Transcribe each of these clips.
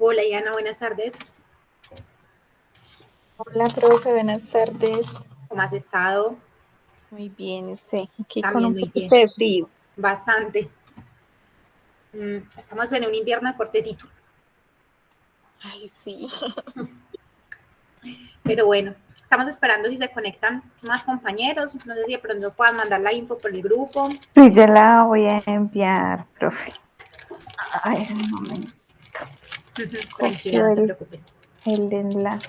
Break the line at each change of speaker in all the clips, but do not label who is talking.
Hola, Iana, buenas tardes.
Hola, profe, buenas tardes.
¿Cómo has estado?
Muy bien, sí, aquí con
También
un
muy
poquito
bien.
de frío.
Bastante. Estamos en un invierno cortecito.
Ay, sí.
Pero bueno, estamos esperando si se conectan más compañeros. No sé si de pronto puedan mandar la info por el grupo.
Sí, ya la voy a enviar, profe. A ver, un momento.
Tranquila,
Copio
no te preocupes.
el enlace.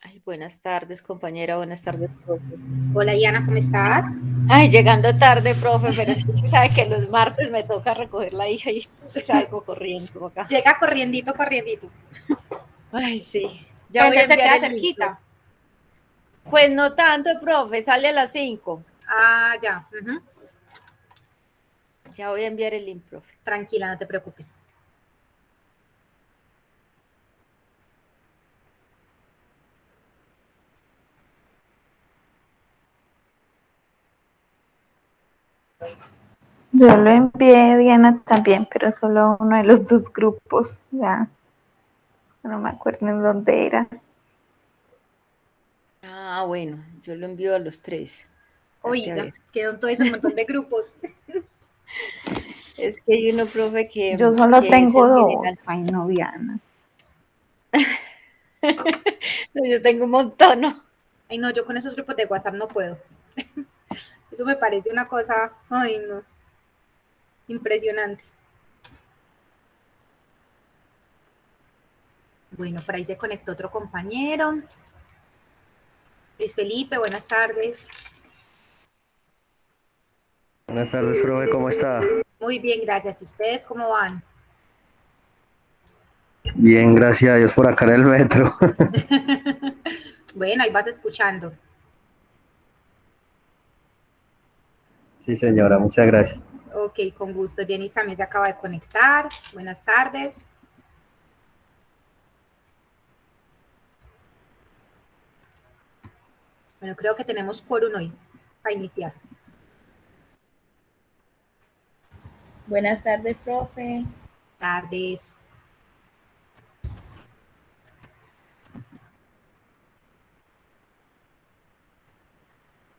Ay, buenas tardes, compañera, buenas tardes, profe.
Hola, Iana, ¿cómo estás?
Ay, llegando tarde, profe, pero es que usted sabe que los martes me toca recoger la hija y salgo corriendo acá.
Llega corriendito, corriendito.
Ay, sí, ya
Pero
voy a
entonces se
enviar
queda
el link, profe.
cerquita.
Pues no tanto, profe, sale a las 5.
Ah, ya.
Ya voy a enviar el link, profe.
Tranquila, no te preocupes.
Yo lo envié, Diana, también, pero solo uno de los dos grupos. Ya, no me acuerdo en dónde era.
Ah, bueno, yo lo envío a los 3. Espérate, a
Oiga,
ver.
quedó todo ese montón de grupos.
Es que hay uno, profe,
Yo solo
que es
tengo
el
dos.
general.
Ay, no, Diana.
No, yo tengo un montón, ¿no?
Ay, no, yo con esos grupos de WhatsApp no puedo. Eso me parece una cosa, ay, no, impresionante. Bueno, por ahí se conectó otro compañero. Luis Felipe, buenas tardes.
Buenas tardes, profe, ¿cómo está?
Muy bien, gracias. ¿Y ustedes cómo van?
Bien, gracias a Dios por acá en el metro.
Bueno, ahí vas escuchando.
Sí, señora, muchas gracias.
Ok, con gusto. Jenny también se acaba de conectar. Buenas tardes. Bueno, creo que tenemos quórum hoy para iniciar.
Buenas tardes, profe.
Tardes.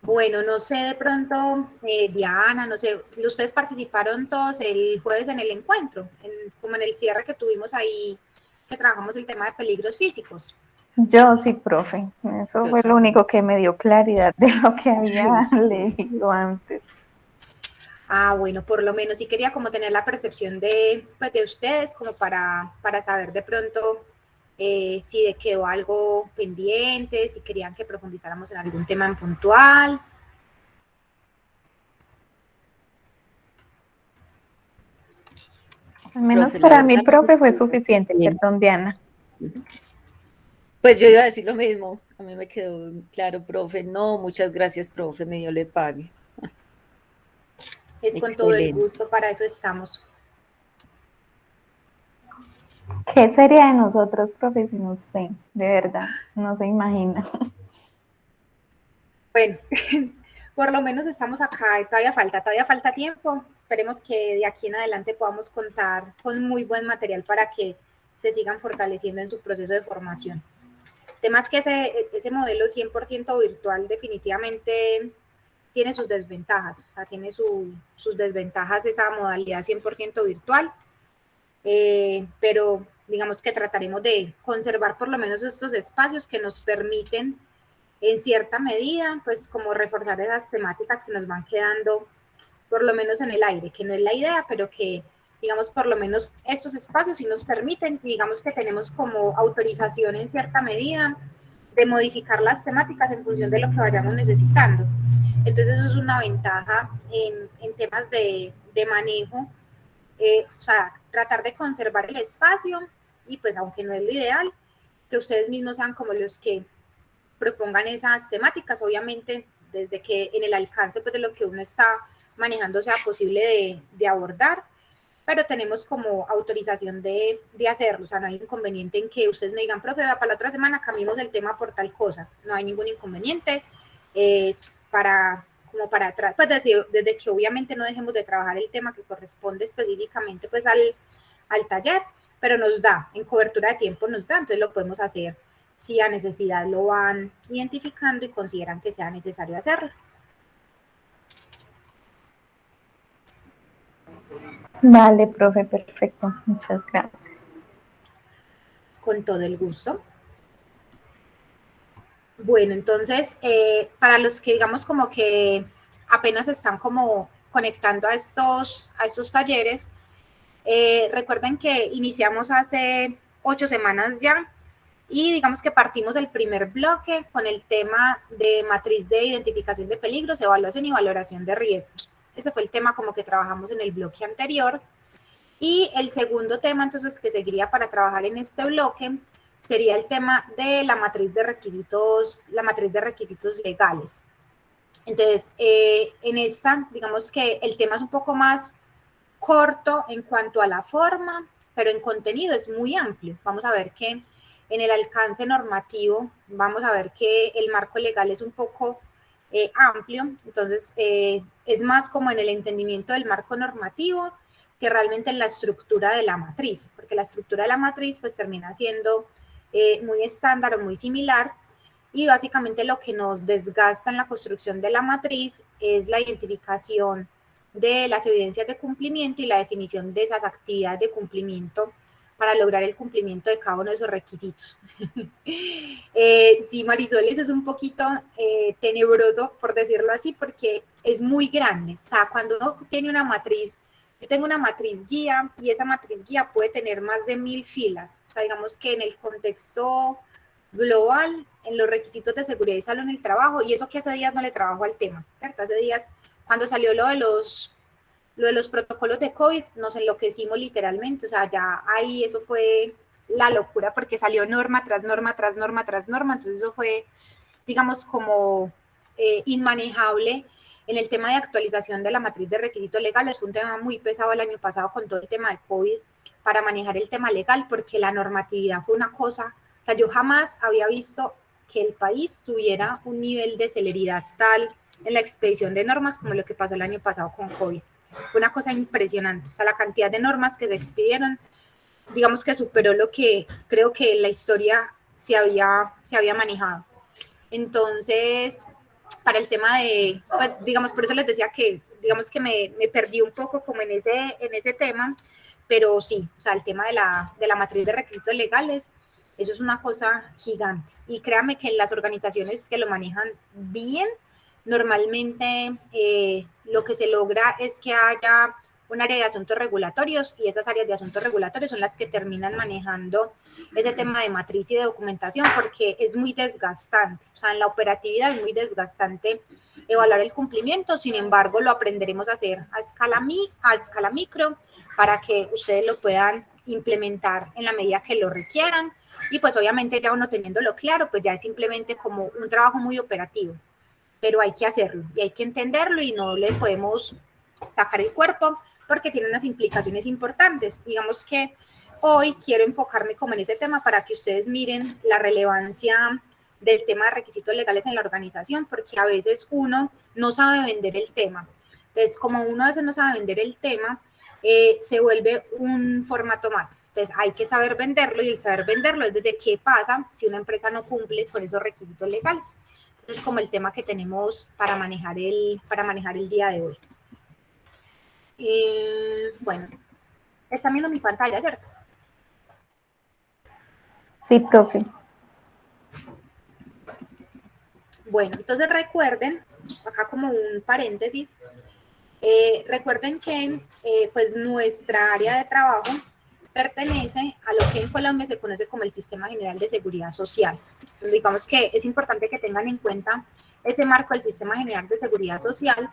Bueno, no sé de pronto, Diana, no sé, ustedes participaron todos el jueves en el encuentro, como en el cierre que tuvimos ahí, que trabajamos el tema de peligros físicos.
Yo sí, profe. Eso
Yo
fue lo
también.
único que me dio claridad de lo que había
Ay, sí.
leído antes.
Ah, bueno, por lo menos sí quería como tener la percepción de, pues, de ustedes, como para saber de pronto si de quedó algo pendiente, si querían que profundizáramos en algún tema en puntual.
Al menos
Profe, la
para mí,
verdad,
profe, fue suficiente.
bien.
Perdón, Diana.
Pues yo iba a decir lo mismo. A mí me quedó claro, profe. No, muchas gracias, profe, me dio le pague.
Es con todo el
Excelente.
gusto, para eso estamos.
¿Qué sería de nosotros, profe, si no sé? De verdad, no se imagina.
Bueno, por lo menos estamos acá, todavía falta tiempo. Esperemos que de aquí en adelante podamos contar con muy buen material para que se sigan fortaleciendo en su proceso de formación. Temas que ese modelo 100% virtual definitivamente tiene sus desventajas, o sea, tiene sus desventajas esa modalidad 100% virtual, pero digamos que trataremos de conservar por lo menos estos espacios que nos permiten en cierta medida, pues como reforzar esas temáticas que nos van quedando por lo menos en el aire, que no es la idea, pero que digamos por lo menos estos espacios sí nos permiten, digamos que tenemos como autorización en cierta medida de modificar las temáticas en función de lo que vayamos necesitando. Entonces eso es una ventaja en temas de manejo, o sea, tratar de conservar el espacio y pues aunque no es lo ideal, que ustedes mismos sean como los que propongan esas temáticas, obviamente desde que en el alcance pues, de lo que uno está manejando sea posible de abordar, pero tenemos como autorización de hacerlo, o sea, no hay inconveniente en que ustedes me digan, profe, para la otra semana cambiemos el tema por tal cosa, no hay ningún inconveniente, como para atrás, pues desde que obviamente no dejemos de trabajar el tema que corresponde específicamente pues al taller, pero nos da, en cobertura de tiempo nos da, entonces lo podemos hacer si a necesidad lo van identificando y consideran que sea necesario hacerlo.
Vale, profe, perfecto. Muchas gracias.
Con todo el gusto. Bueno, entonces, para los que digamos como que apenas están como conectando a estos talleres, recuerden que iniciamos hace 8 semanas ya y digamos que partimos el primer bloque con el tema de matriz de identificación de peligros, evaluación y valoración de riesgos. Ese fue el tema como que trabajamos en el bloque anterior. Y el segundo tema, entonces, que seguiría para trabajar en este bloque, sería el tema de la matriz de requisitos legales. Entonces, en esta, digamos que el tema es un poco más corto en cuanto a la forma, pero en contenido es muy amplio. Vamos a ver que en el alcance normativo, vamos a ver que el marco legal es un poco amplio, entonces es más como en el entendimiento del marco normativo que realmente en la estructura de la matriz, porque la estructura de la matriz pues termina siendo muy estándar o muy similar, y básicamente lo que nos desgasta en la construcción de la matriz es la identificación de las evidencias de cumplimiento y la definición de esas actividades de cumplimiento para lograr el cumplimiento de cada uno de esos requisitos. Sí, Marisol, eso es un poquito tenebroso, por decirlo así, porque es muy grande. O sea, cuando uno tiene una matriz, yo tengo una matriz guía y esa matriz guía puede tener más de 1000 filas. O sea, digamos que en el contexto global, en los requisitos de seguridad y salud en el trabajo, y eso que hace días no le trabajo al tema, ¿cierto? Hace días, cuando salió lo de los protocolos de COVID, nos enloquecimos literalmente, o sea, ya ahí eso fue la locura porque salió norma tras norma, tras norma, tras norma, entonces eso fue, digamos, como inmanejable en el tema de actualización de la matriz de requisitos legales. Fue un tema muy pesado el año pasado con todo el tema de COVID para manejar el tema legal, porque la normatividad fue una cosa, o sea, yo jamás había visto que el país tuviera un nivel de celeridad tal en la expedición de normas como lo que pasó el año pasado con COVID. Fue una cosa impresionante, o sea, la cantidad de normas que se expidieron, digamos que superó lo que creo que en la historia se había manejado. Entonces, para el tema de, pues, digamos, por eso les decía que, digamos que me perdí un poco como en ese tema, pero sí, o sea, el tema de la matriz de requisitos legales, eso es una cosa gigante. Y créanme que en las organizaciones que lo manejan bien, normalmente lo que se logra es que haya un área de asuntos regulatorios y esas áreas de asuntos regulatorios son las que terminan manejando ese tema de matriz y de documentación porque es muy desgastante, o sea, en la operatividad es muy desgastante evaluar el cumplimiento, sin embargo lo aprenderemos a hacer a escala micro para que ustedes lo puedan implementar en la medida que lo requieran y pues obviamente ya uno teniéndolo claro, pues ya es simplemente como un trabajo muy operativo, pero hay que hacerlo y hay que entenderlo y no le podemos sacar el cuerpo porque tiene unas implicaciones importantes. Digamos que hoy quiero enfocarme como en ese tema para que ustedes miren la relevancia del tema de requisitos legales en la organización, porque a veces uno no sabe vender el tema. Entonces, como uno a veces no sabe vender el tema, se vuelve un formato más. Entonces, hay que saber venderlo, y el saber venderlo es desde qué pasa si una empresa no cumple con esos requisitos legales. Entonces, es como el tema que tenemos para manejar el día de hoy. Bueno, están viendo mi pantalla, ¿cierto?
Sí, profe.
Bueno, entonces recuerden, acá como un paréntesis, recuerden que pues nuestra área de trabajo pertenece a lo que en Colombia se conoce como el Sistema General de Seguridad Social. Entonces, digamos que es importante que tengan en cuenta ese marco del Sistema General de Seguridad Social,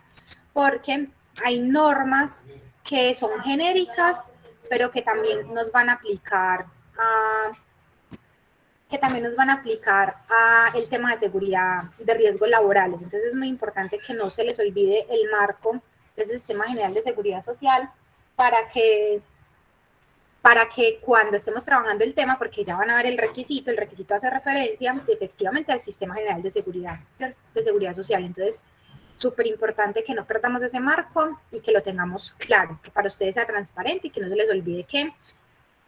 porque hay normas que son genéricas, pero que también nos van a aplicar a el tema de seguridad, de riesgos laborales. Entonces es muy importante que no se les olvide el marco de ese Sistema General de Seguridad Social para que cuando estemos trabajando el tema, porque ya van a ver el requisito hace referencia efectivamente al Sistema General de Seguridad Social. Entonces, súper importante que no perdamos ese marco y que lo tengamos claro, que para ustedes sea transparente y que no se les olvide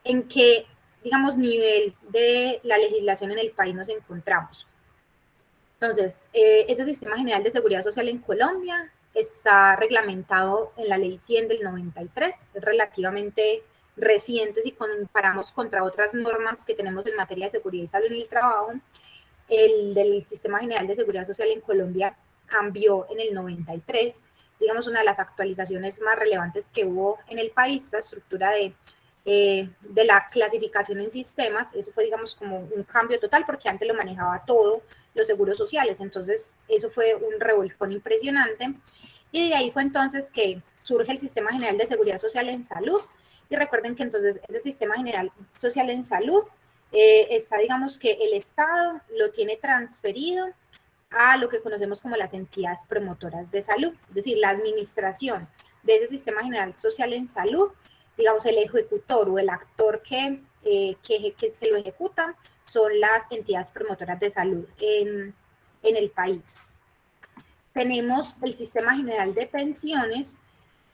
en qué, digamos, nivel de la legislación en el país nos encontramos. Entonces, ese Sistema General de Seguridad Social en Colombia está reglamentado en la Ley 100 del 93, es relativamente reciente si comparamos contra otras normas que tenemos en materia de seguridad y salud en el trabajo. El del Sistema General de Seguridad Social en Colombia cambió en el 93, digamos, una de las actualizaciones más relevantes que hubo en el país, esa estructura de la clasificación en sistemas. Eso fue, digamos, como un cambio total, porque antes lo manejaba todo los seguros sociales. Entonces, eso fue un revolcón impresionante. Y de ahí fue entonces que surge el Sistema General de Seguridad Social en Salud. Y recuerden que entonces ese Sistema General Social en Salud está, digamos, que el Estado lo tiene transferido a lo que conocemos como las entidades promotoras de salud, es decir, la administración de ese Sistema General Social en Salud, digamos, el ejecutor o el actor que lo ejecuta son las entidades promotoras de salud en el país. Tenemos el Sistema General de Pensiones,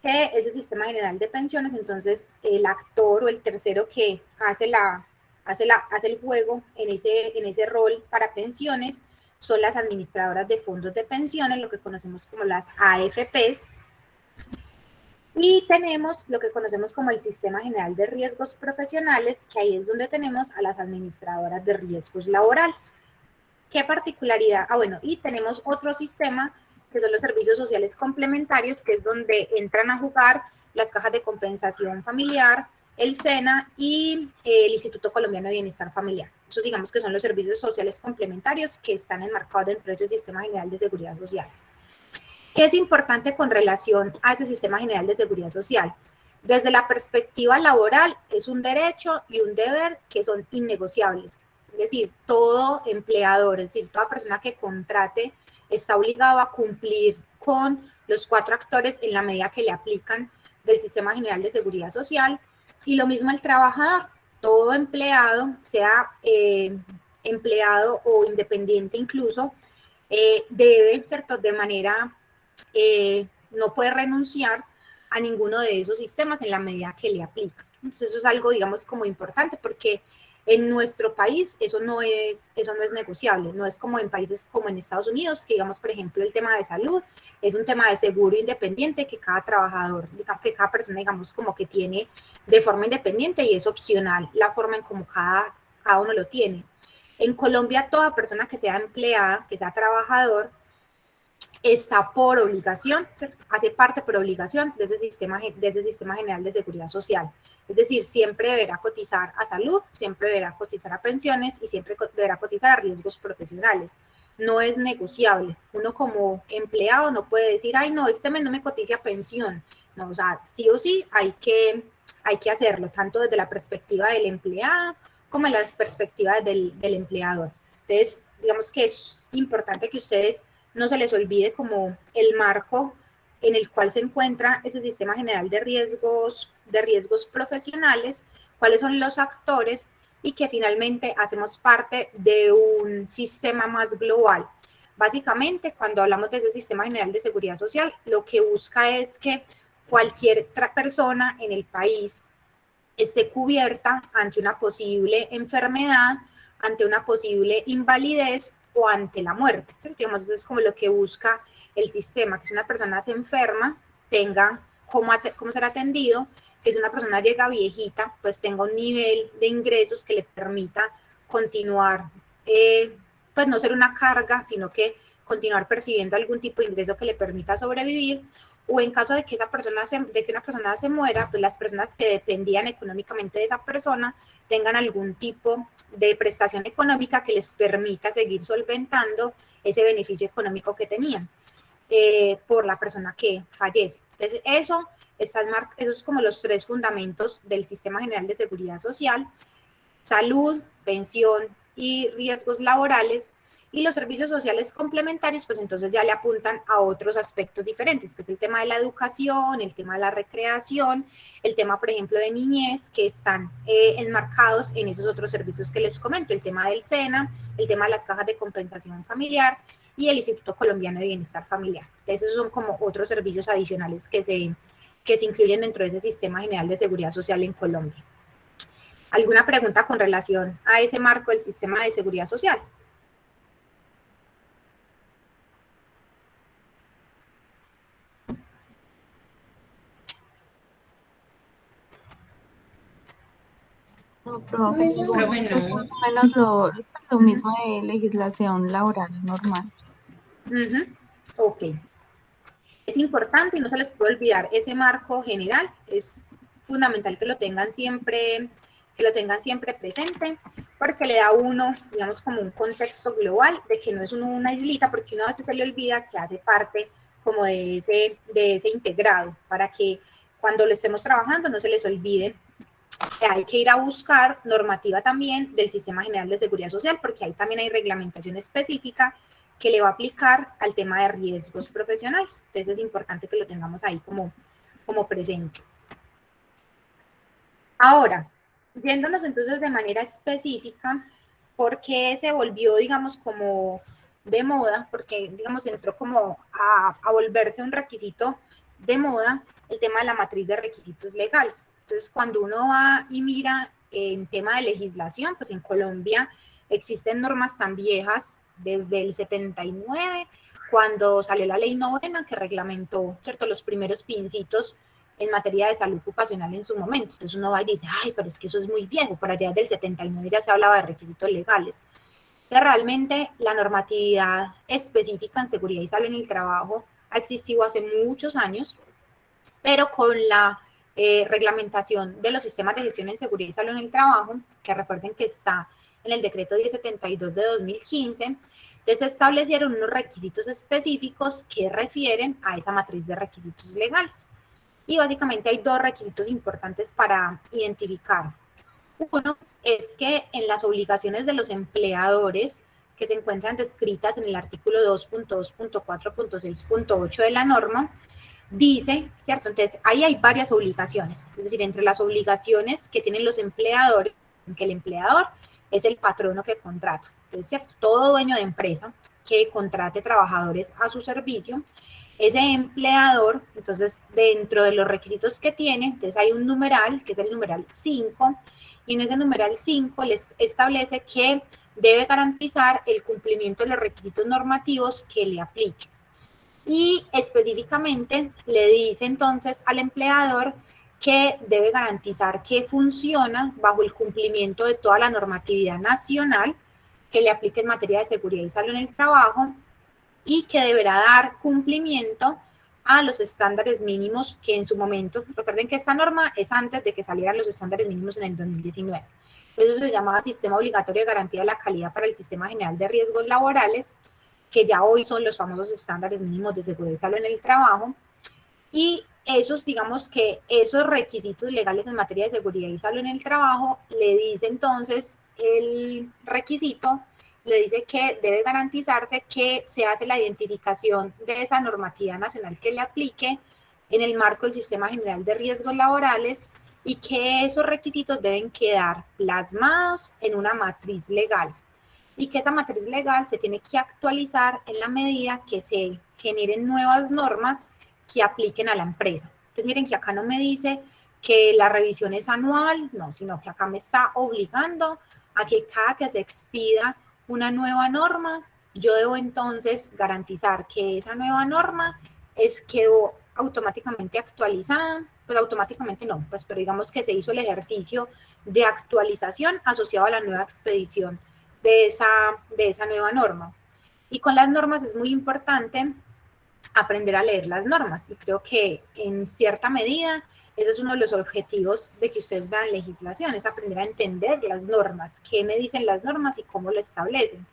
que ese Sistema General de Pensiones, entonces el actor o el tercero que hace el juego en ese rol para pensiones son las administradoras de fondos de pensiones, lo que conocemos como las AFPs. Y tenemos lo que conocemos como el Sistema General de Riesgos Profesionales, que ahí es donde tenemos a las administradoras de riesgos laborales. ¿Qué particularidad? Bueno, y tenemos otro sistema que son los servicios sociales complementarios, que es donde entran a jugar las cajas de compensación familiar, el SENA y el Instituto Colombiano de Bienestar Familiar. Eso, digamos, que son los servicios sociales complementarios que están enmarcados dentro de ese Sistema General de Seguridad Social. ¿Qué es importante con relación a ese Sistema General de Seguridad Social? Desde la perspectiva laboral, es un derecho y un deber que son innegociables. Es decir, todo empleador, es decir, toda persona que contrate está obligado a cumplir con los 4 actores en la medida que le aplican del Sistema General de Seguridad Social. Y lo mismo el trabajador, todo empleado, sea empleado o independiente incluso, debe, ¿cierto?, de manera, no puede renunciar a ninguno de esos sistemas en la medida que le aplica. Entonces eso es algo, digamos, como importante, porque en nuestro país eso no es negociable, no es como en países como en Estados Unidos, que digamos, por ejemplo, el tema de salud es un tema de seguro independiente que cada trabajador, que cada persona, digamos, como que tiene de forma independiente, y es opcional la forma en como cada uno lo tiene. En Colombia, toda persona que sea empleada, que sea trabajador, está por obligación, hace parte por obligación de ese sistema general de seguridad social. Es decir, siempre deberá cotizar a salud, siempre deberá cotizar a pensiones y siempre deberá cotizar a riesgos profesionales. No es negociable. Uno como empleado no puede decir, ay, no, este mes no me cotice a pensión. No, o sea, sí o sí hay que hacerlo, tanto desde la perspectiva del empleado como en la perspectiva del empleador. Entonces, digamos que es importante que ustedes no se les olvide como el marco en el cual se encuentra ese Sistema General de Riesgos profesionales, cuáles son los actores y que finalmente hacemos parte de un sistema más global. Básicamente, cuando hablamos de ese sistema general de seguridad social, lo que busca es que cualquier persona en el país esté cubierta ante una posible enfermedad, ante una posible invalidez o ante la muerte. Entonces, digamos, eso es como lo que busca el sistema, que si una persona se enferma, tenga cómo ser atendido, que si una persona llega viejita, pues tenga un nivel de ingresos que le permita continuar, pues no ser una carga, sino que continuar percibiendo algún tipo de ingreso que le permita sobrevivir, o en caso de que una persona se muera, pues las personas que dependían económicamente de esa persona tengan algún tipo de prestación económica que les permita seguir solventando ese beneficio económico que tenían por la persona que fallece. Entonces, esos es como los 3 fundamentos del Sistema General de Seguridad Social: salud, pensión y riesgos laborales. Y los servicios sociales complementarios, pues entonces ya le apuntan a otros aspectos diferentes, que es el tema de la educación, el tema de la recreación, el tema, por ejemplo, de niñez, que están enmarcados en esos otros servicios que les comento, el tema del SENA, el tema de las cajas de compensación familiar y el Instituto Colombiano de Bienestar Familiar. Entonces, esos son como otros servicios adicionales que se incluyen dentro de ese Sistema General de Seguridad Social en Colombia. ¿Alguna pregunta con relación a ese marco del Sistema de Seguridad Social?
No, profe,
Profe,
es
no.
más o menos lo mismo de legislación laboral normal.
Ok. Es importante y no se les puede olvidar ese marco general. Es fundamental que lo tengan siempre presente, porque le da a uno, digamos, como un contexto global de que no es uno una islita, porque uno a veces se le olvida que hace parte como de ese integrado, para que cuando lo estemos trabajando no se les olvide que hay que ir a buscar normativa también del Sistema General de Seguridad Social, porque ahí también hay reglamentación específica que le va a aplicar al tema de riesgos profesionales. Entonces es importante que lo tengamos ahí como presente. Ahora, yéndonos entonces de manera específica, ¿por qué se volvió, digamos, como de moda? Porque, digamos, entró como a volverse un requisito de moda el tema de la matriz de requisitos legales. Entonces, cuando uno va y mira en tema de legislación, pues en Colombia existen normas tan viejas desde el 79, cuando salió la ley novena que reglamentó, ¿cierto?, los primeros pincitos en materia de salud ocupacional en su momento. Entonces uno va y dice, ay, pero es que eso es muy viejo, por allá del 79 ya se hablaba de requisitos legales. Que realmente la normatividad específica en seguridad y salud en el trabajo ha existido hace muchos años, pero con la reglamentación de los sistemas de gestión en seguridad y salud en el trabajo, que recuerden que está en el decreto 1072 de 2015, se establecieron unos requisitos específicos que refieren a esa matriz de requisitos legales. Y básicamente hay 2 requisitos importantes para identificar. Uno es que en las obligaciones de los empleadores que se encuentran descritas en el artículo 2.2.4.6.8 de la norma, dice, ¿cierto? Entonces, ahí hay varias obligaciones. Es decir, entre las obligaciones que tienen los empleadores, que el empleador es el patrono que contrata. Entonces, ¿cierto? Todo dueño de empresa que contrate trabajadores a su servicio, ese empleador, entonces, dentro de los requisitos que tiene, entonces hay un numeral, que es el numeral 5, y en ese numeral 5 les establece que debe garantizar el cumplimiento de los requisitos normativos que le apliquen. Y específicamente le dice entonces al empleador que debe garantizar que funciona bajo el cumplimiento de toda la normatividad nacional que le aplique en materia de seguridad y salud en el trabajo, y que deberá dar cumplimiento a los estándares mínimos que en su momento, recuerden que esta norma es antes de que salieran los estándares mínimos en el 2019. Eso se llamaba Sistema Obligatorio de Garantía de la Calidad para el Sistema General de Riesgos Laborales, que ya hoy son los famosos estándares mínimos de seguridad y salud en el trabajo. Y esos, digamos que esos requisitos legales en materia de seguridad y salud en el trabajo, le dice entonces el requisito, le dice que debe garantizarse que se hace la identificación de esa normativa nacional que le aplique en el marco del Sistema General de Riesgos Laborales, y que esos requisitos deben quedar plasmados en una matriz legal y que esa matriz legal se tiene que actualizar en la medida que se generen nuevas normas que apliquen a la empresa. Entonces miren que acá no me dice que la revisión es anual, no, sino que acá me está obligando a que cada que se expida una nueva norma, yo debo entonces garantizar que esa nueva norma quedó automáticamente actualizada, pues automáticamente no, pues pero digamos que se hizo el ejercicio de actualización asociado a la nueva expedición de esa nueva norma. Y con las normas es muy importante aprender a leer las normas, y creo que en cierta medida ese es uno de los objetivos de que ustedes vean legislación, es aprender a entender las normas, qué me dicen las normas y cómo lo establecen,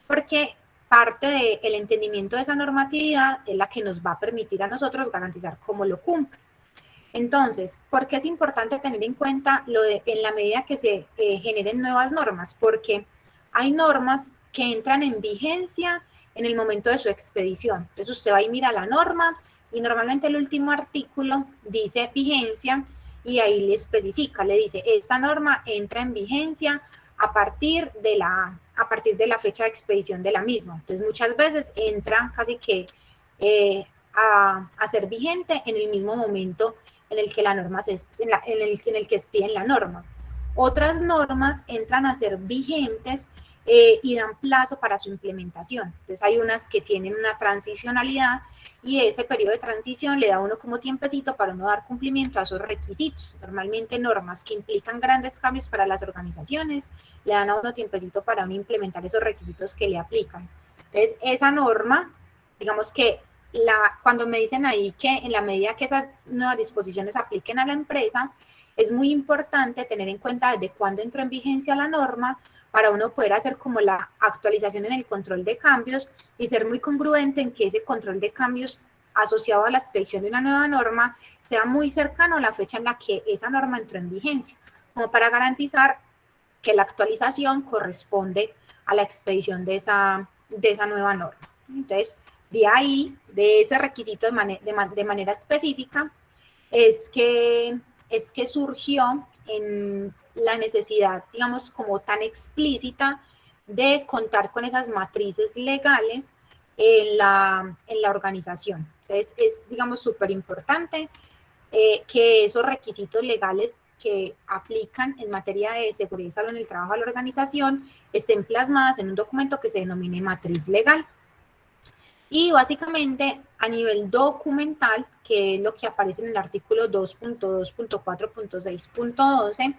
porque parte del entendimiento de esa normatividad es la que nos va a permitir a nosotros garantizar cómo lo cumple. Entonces, ¿por qué es importante tener en cuenta en la medida que se generen nuevas normas? Porque hay normas que entran en vigencia en el momento de su expedición. Entonces usted va y mira la norma y normalmente el último artículo dice vigencia y ahí le especifica, le dice, esta norma entra en vigencia a partir de la fecha de expedición de la misma. Entonces muchas veces entra casi que a ser vigente en el mismo momento en el que la norma en el que expiden la norma. Otras normas entran a ser vigentes y dan plazo para su implementación. Entonces hay unas que tienen una transicionalidad y ese periodo de transición le da a uno como tiempecito para uno dar cumplimiento a esos requisitos. Normalmente normas que implican grandes cambios para las organizaciones le dan a uno tiempecito para uno implementar esos requisitos que le aplican. Entonces esa norma, digamos que cuando me dicen ahí que en la medida que esas nuevas disposiciones apliquen a la empresa, es muy importante tener en cuenta desde cuándo entró en vigencia la norma para uno poder hacer como la actualización en el control de cambios y ser muy congruente en que ese control de cambios asociado a la expedición de una nueva norma sea muy cercano a la fecha en la que esa norma entró en vigencia, como para garantizar que la actualización corresponde a la expedición de esa nueva norma. Entonces, de ahí, de ese requisito de manera específica, es que surgió en la necesidad, digamos, como tan explícita de contar con esas matrices legales en la organización. Entonces, es, digamos, súper importante que esos requisitos legales que aplican en materia de seguridad y salud en el trabajo a la organización estén plasmadas en un documento que se denomine matriz legal. Y básicamente a nivel documental, que es lo que aparece en el artículo 2.2.4.6.12,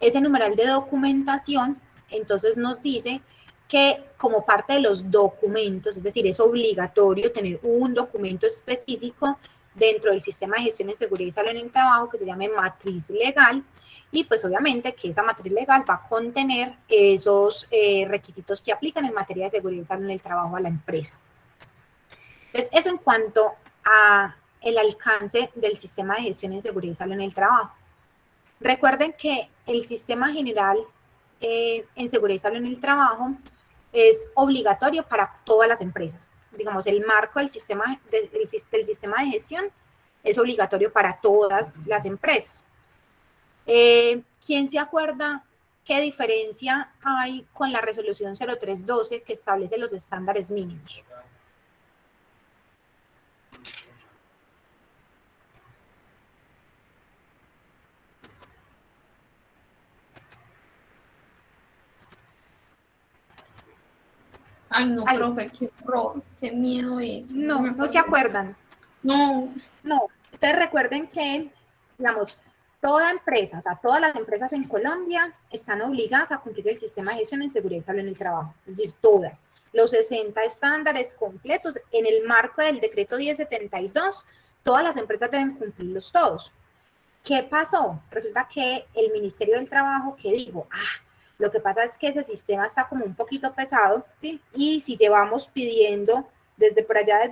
ese numeral de documentación, entonces nos dice que como parte de los documentos, es decir, es obligatorio tener un documento específico dentro del sistema de gestión en seguridad y salud en el trabajo que se llame matriz legal, y pues obviamente que esa matriz legal va a contener esos requisitos que aplican en materia de seguridad y salud en el trabajo a la empresa. Entonces, eso en cuanto a el alcance del sistema de gestión en seguridad y salud en el trabajo. Recuerden que el sistema general en seguridad y salud en el trabajo es obligatorio para todas las empresas. Digamos, el marco del sistema de gestión es obligatorio para todas las empresas. ¿Quién se acuerda qué diferencia hay con la resolución 0312 que establece los estándares mínimos?
Ay, no, profe, qué horror, qué miedo es.
No se acuerdan.
No.
Ustedes recuerden que, digamos, toda empresa, o sea, todas las empresas en Colombia están obligadas a cumplir el sistema de gestión en seguridad y salud en el trabajo, es decir, todas. Los 60 estándares completos en el marco del decreto 1072, todas las empresas deben cumplirlos todos. ¿Qué pasó? Resulta que el Ministerio del Trabajo, que dijo, lo que pasa es que ese sistema está como un poquito pesado, ¿sí? Y si llevamos pidiendo, desde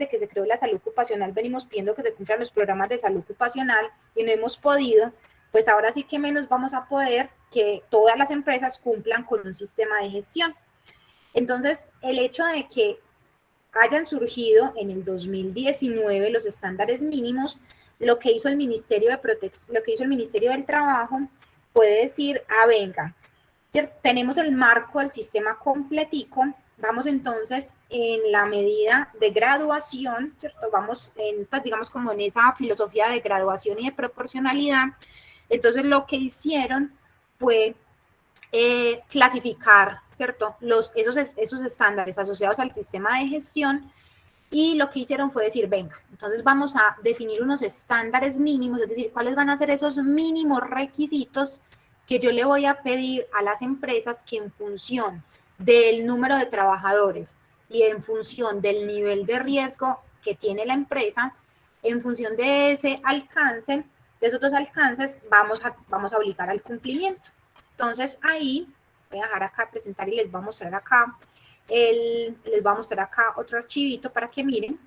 que se creó la salud ocupacional, venimos pidiendo que se cumplan los programas de salud ocupacional y no hemos podido, pues ahora sí que menos vamos a poder que todas las empresas cumplan con un sistema de gestión. Entonces, el hecho de que hayan surgido en el 2019 los estándares mínimos, lo que hizo el Ministerio de lo que hizo el Ministerio del Trabajo, puede decir, venga, ¿cierto? Tenemos el marco del sistema completico, vamos entonces en la medida de graduación, ¿cierto? Vamos en, pues digamos como en esa filosofía de graduación y de proporcionalidad. Entonces lo que hicieron fue clasificar, ¿cierto? Esos estándares asociados al sistema de gestión, y lo que hicieron fue decir, venga, entonces vamos a definir unos estándares mínimos, es decir, cuáles van a ser esos mínimos requisitos que yo le voy a pedir a las empresas que en función del número de trabajadores y en función del nivel de riesgo que tiene la empresa, en función de ese alcance, de esos dos alcances, vamos a obligar al cumplimiento. Entonces ahí, voy a dejar acá presentar y les voy a mostrar acá, otro archivito para que miren.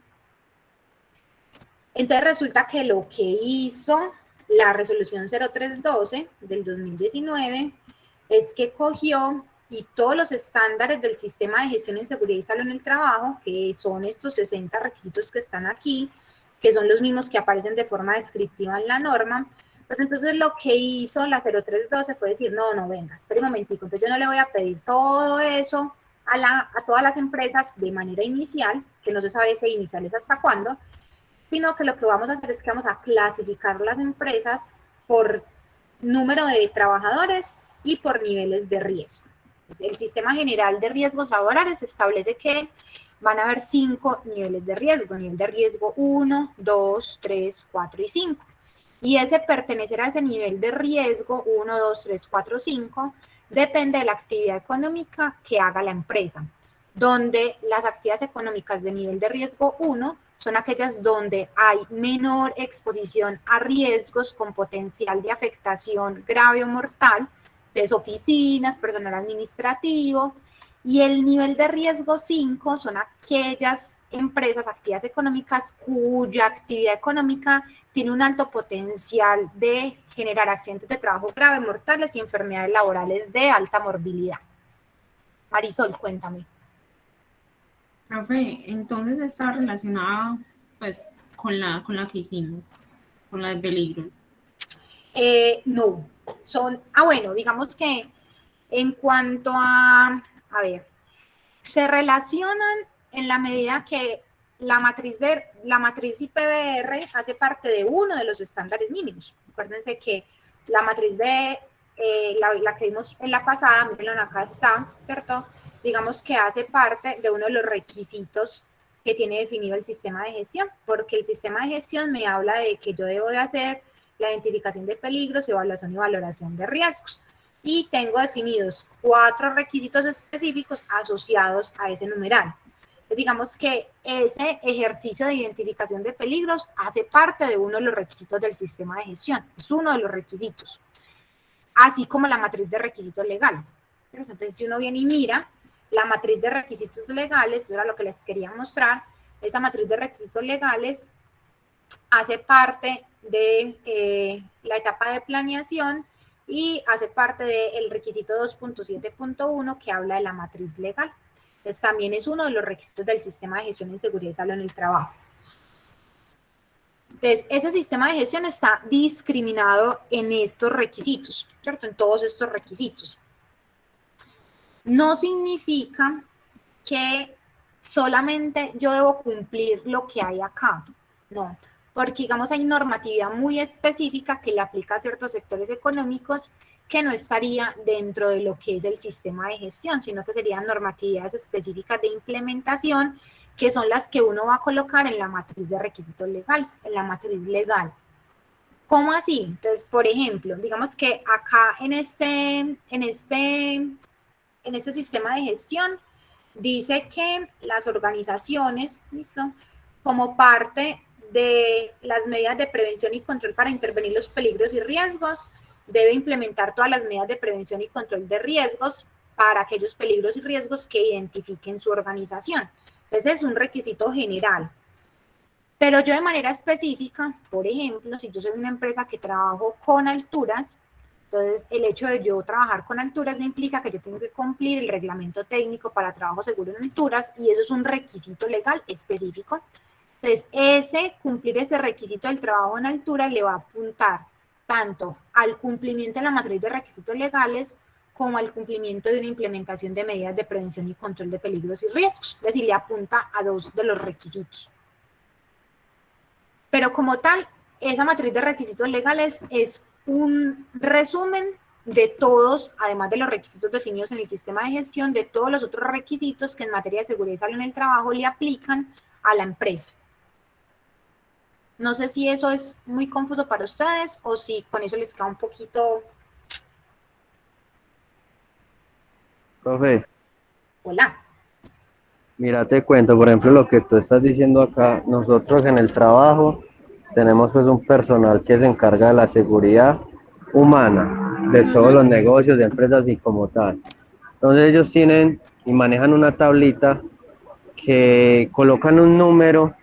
Entonces resulta que lo que hizo la resolución 0312 del 2019 es que cogió y todos los estándares del sistema de gestión en seguridad y salud en el trabajo, que son estos 60 requisitos que están aquí, que son los mismos que aparecen de forma descriptiva en la norma, pues entonces lo que hizo la 0312 fue decir, no, venga, espere un momentico, entonces yo no le voy a pedir todo eso a todas las empresas de manera inicial, que no se sabe ese inicial es hasta cuándo, sino que lo que vamos a hacer es que vamos a clasificar las empresas por número de trabajadores y por niveles de riesgo. El Sistema General de Riesgos Laborales establece que van a haber 5 niveles de riesgo. Nivel de riesgo 1, 2, 3, 4 y 5. Y ese pertenecer a ese nivel de riesgo 1, 2, 3, 4, 5 depende de la actividad económica que haga la empresa, donde las actividades económicas de nivel de riesgo 1 son aquellas donde hay menor exposición a riesgos con potencial de afectación grave o mortal, de oficinas, personal administrativo, y el nivel de riesgo 5 son aquellas empresas, actividades económicas cuya actividad económica tiene un alto potencial de generar accidentes de trabajo grave, mortales y enfermedades laborales de alta morbilidad. Marisol, cuéntame.
Profe, entonces está relacionada pues con la que hicimos, con la de peligros.
No, son, bueno, digamos que en cuanto a ver, se relacionan en la medida que la matriz IPBR hace parte de uno de los estándares mínimos. Acuérdense que la matriz de la que vimos en la pasada, miren acá está, ¿cierto? Digamos que hace parte de uno de los requisitos que tiene definido el sistema de gestión, porque el sistema de gestión me habla de que yo debo de hacer la identificación de peligros, evaluación y valoración de riesgos. Y tengo definidos 4 requisitos específicos asociados a ese numeral. Entonces, digamos que ese ejercicio de identificación de peligros hace parte de uno de los requisitos del sistema de gestión, es uno de los requisitos, así como la matriz de requisitos legales. Entonces, si uno viene y mira la matriz de requisitos legales, eso era lo que les quería mostrar, esa matriz de requisitos legales hace parte de la etapa de planeación y hace parte del requisito 2.7.1 que habla de la matriz legal. Entonces también es uno de los requisitos del sistema de gestión en seguridad y salud en el trabajo. Entonces ese sistema de gestión está discriminado en estos requisitos, ¿cierto? En todos estos requisitos. No significa que solamente yo debo cumplir lo que hay acá, no. Porque, digamos, hay normatividad muy específica que le aplica a ciertos sectores económicos que no estaría dentro de lo que es el sistema de gestión, sino que serían normatividades específicas de implementación, que son las que uno va a colocar en la matriz de requisitos legales, en la matriz legal. ¿Cómo así? Entonces, por ejemplo, digamos que acá en este sistema de gestión dice que las organizaciones, ¿listo?, como parte de las medidas de prevención y control para intervenir los peligros y riesgos, debe implementar todas las medidas de prevención y control de riesgos para aquellos peligros y riesgos que identifiquen su organización. Ese es un requisito general. Pero yo de manera específica, por ejemplo, si yo soy una empresa que trabajo con alturas, entonces el hecho de yo trabajar con alturas no implica que yo tengo que cumplir el reglamento técnico para trabajo seguro en alturas, y eso es un requisito legal específico. Entonces, cumplir ese requisito del trabajo en altura le va a apuntar tanto al cumplimiento de la matriz de requisitos legales como al cumplimiento de una implementación de medidas de prevención y control de peligros y riesgos. Es decir, le apunta a 2 de los requisitos. Pero como tal, esa matriz de requisitos legales es un resumen de todos, además de los requisitos definidos en el sistema de gestión, de todos los otros requisitos que en materia de seguridad y salud en el trabajo le aplican a la empresa. No sé si eso es muy confuso para ustedes o si con eso les queda un poquito...
Profe,
Hola.
mira, te cuento, por ejemplo, lo que tú estás diciendo acá, nosotros en el trabajo tenemos pues un personal que se encarga de la seguridad humana, de todos los negocios, de empresas y como tal. Entonces ellos tienen y manejan una tablita que colocan un número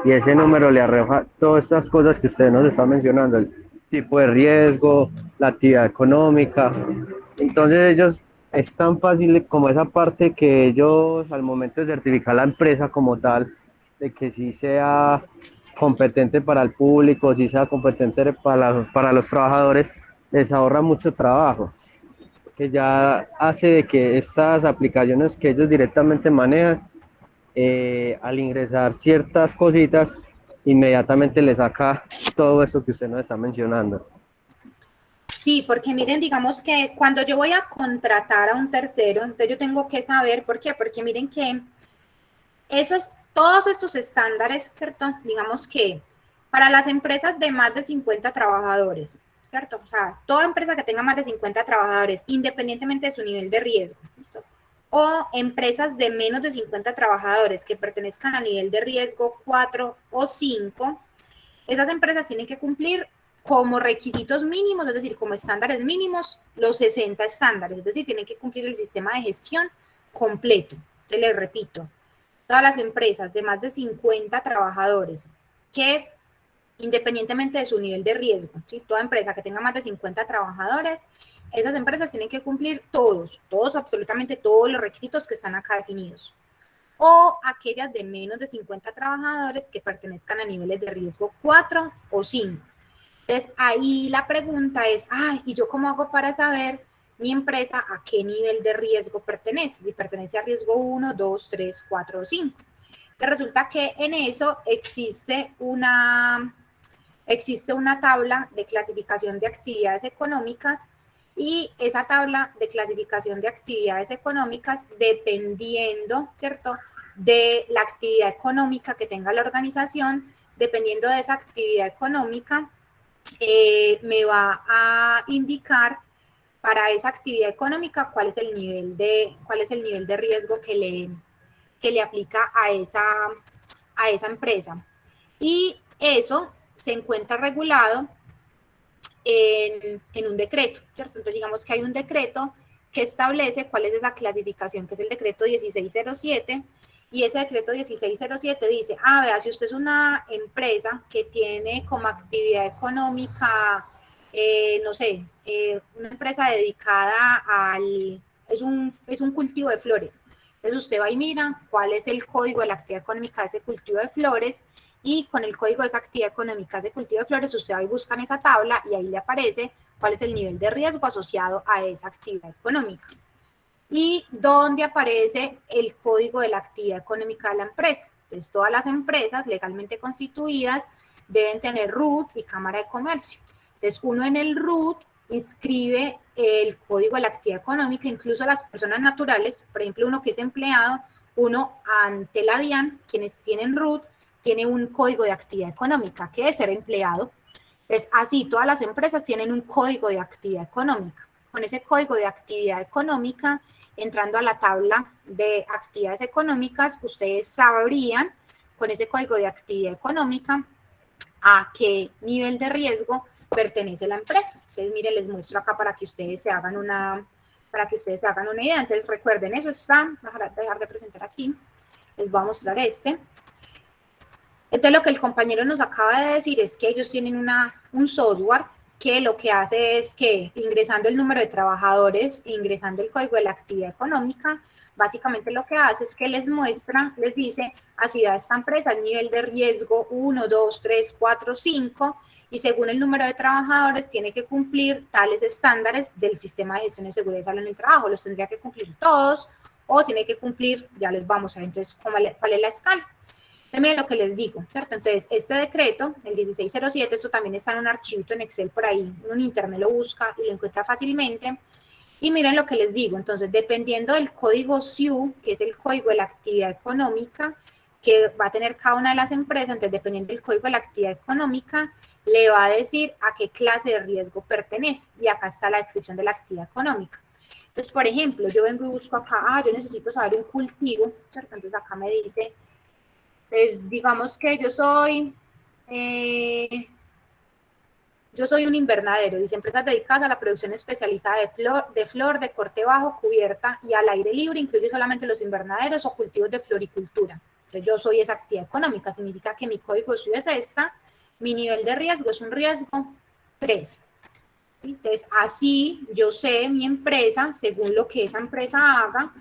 y ese número le arroja todas estas cosas que usted nos está mencionando, el tipo de riesgo, la actividad económica. Entonces ellos, es tan fácil como esa parte que ellos al momento de certificar la empresa como tal, de que sí sea competente para el público, sí sea competente para los trabajadores, les ahorra mucho trabajo, que ya hace de que estas aplicaciones que ellos directamente manejan, al ingresar ciertas cositas, inmediatamente le saca todo eso que usted nos está mencionando.
Sí, porque miren, digamos que cuando yo voy a contratar a un tercero, entonces yo tengo que saber, ¿por qué? Porque miren que todos estos estándares, ¿cierto? Digamos que para las empresas de más de 50 trabajadores, ¿cierto? O sea, toda empresa que tenga más de 50 trabajadores, independientemente de su nivel de riesgo, ¿listo? O empresas de menos de 50 trabajadores que pertenezcan a nivel de riesgo 4 o 5, esas empresas tienen que cumplir como requisitos mínimos, es decir, como estándares mínimos, los 60 estándares, es decir, tienen que cumplir el sistema de gestión completo. Te les repito, todas las empresas de más de 50 trabajadores que, independientemente de su nivel de riesgo, ¿sí? Toda empresa que tenga más de 50 trabajadores, esas empresas tienen que cumplir todos, absolutamente todos los requisitos que están acá definidos. O aquellas de menos de 50 trabajadores que pertenezcan a niveles de riesgo 4 o 5. Entonces, ahí la pregunta es, ¿y yo cómo hago para saber mi empresa a qué nivel de riesgo pertenece? Si pertenece a riesgo 1, 2, 3, 4 o 5. Entonces, resulta que en eso existe una tabla de clasificación de actividades económicas y esa tabla de clasificación de actividades económicas, dependiendo, ¿cierto?, de la actividad económica que tenga la organización, dependiendo de esa actividad económica, me va a indicar para esa actividad económica cuál es el nivel de riesgo que le aplica a esa empresa. Y eso se encuentra regulado en un decreto, ¿cierto? Entonces digamos que hay un decreto que establece cuál es esa clasificación, que es el decreto 1607, y ese decreto 1607 dice, vea, si usted es una empresa que tiene como actividad económica, no sé, una empresa dedicada es un cultivo de flores, entonces usted va y mira cuál es el código de la actividad económica de ese cultivo de flores, y con el código de esa actividad económica de cultivo de flores, usted va y busca en esa tabla y ahí le aparece cuál es el nivel de riesgo asociado a esa actividad económica. Y dónde aparece el código de la actividad económica de la empresa. Entonces, todas las empresas legalmente constituidas deben tener RUT y Cámara de Comercio. Entonces, uno en el RUT inscribe el código de la actividad económica, incluso las personas naturales, por ejemplo, uno que es empleado, uno ante la DIAN, quienes tienen RUT, tiene un código de actividad económica, que es ser empleado. Entonces, así, todas las empresas tienen un código de actividad económica. Con ese código de actividad económica, entrando a la tabla de actividades económicas, ustedes sabrían, con ese código de actividad económica, a qué nivel de riesgo pertenece la empresa. Entonces, miren, les muestro acá para que ustedes se hagan una idea. Entonces, recuerden, eso está, voy a dejar de presentar aquí, les voy a mostrar este. Entonces, lo que el compañero nos acaba de decir es que ellos tienen un software que lo que hace es que ingresando el número de trabajadores e ingresando el código de la actividad económica, básicamente lo que hace es que les muestra, les dice, así a esta empresa el nivel de riesgo 1, 2, 3, 4, 5, y según el número de trabajadores tiene que cumplir tales estándares del sistema de gestión de seguridad y salud en el trabajo, los tendría que cumplir todos, o tiene que cumplir, ya les vamos a ver entonces cuál es la escala. Miren lo que les digo, ¿cierto? Entonces, este decreto, el 1607, esto también está en un archivito en Excel por ahí, uno en internet lo busca y lo encuentra fácilmente. Y miren lo que les digo, entonces, dependiendo del código SIU, que es el código de la actividad económica, que va a tener cada una de las empresas, entonces, dependiendo del código de la actividad económica, le va a decir a qué clase de riesgo pertenece. Y acá está la descripción de la actividad económica. Entonces, por ejemplo, yo vengo y busco acá, yo necesito saber un cultivo, ¿cierto? Entonces, acá me dice... Pues digamos que yo soy un invernadero, dice empresas dedicadas a la producción especializada de flor de corte bajo, cubierta y al aire libre, incluye solamente los invernaderos o cultivos de floricultura. Entonces yo soy esa actividad económica, significa que mi código SIU es esta, mi nivel de riesgo es un riesgo 3. Entonces así yo sé mi empresa, según lo que esa empresa haga,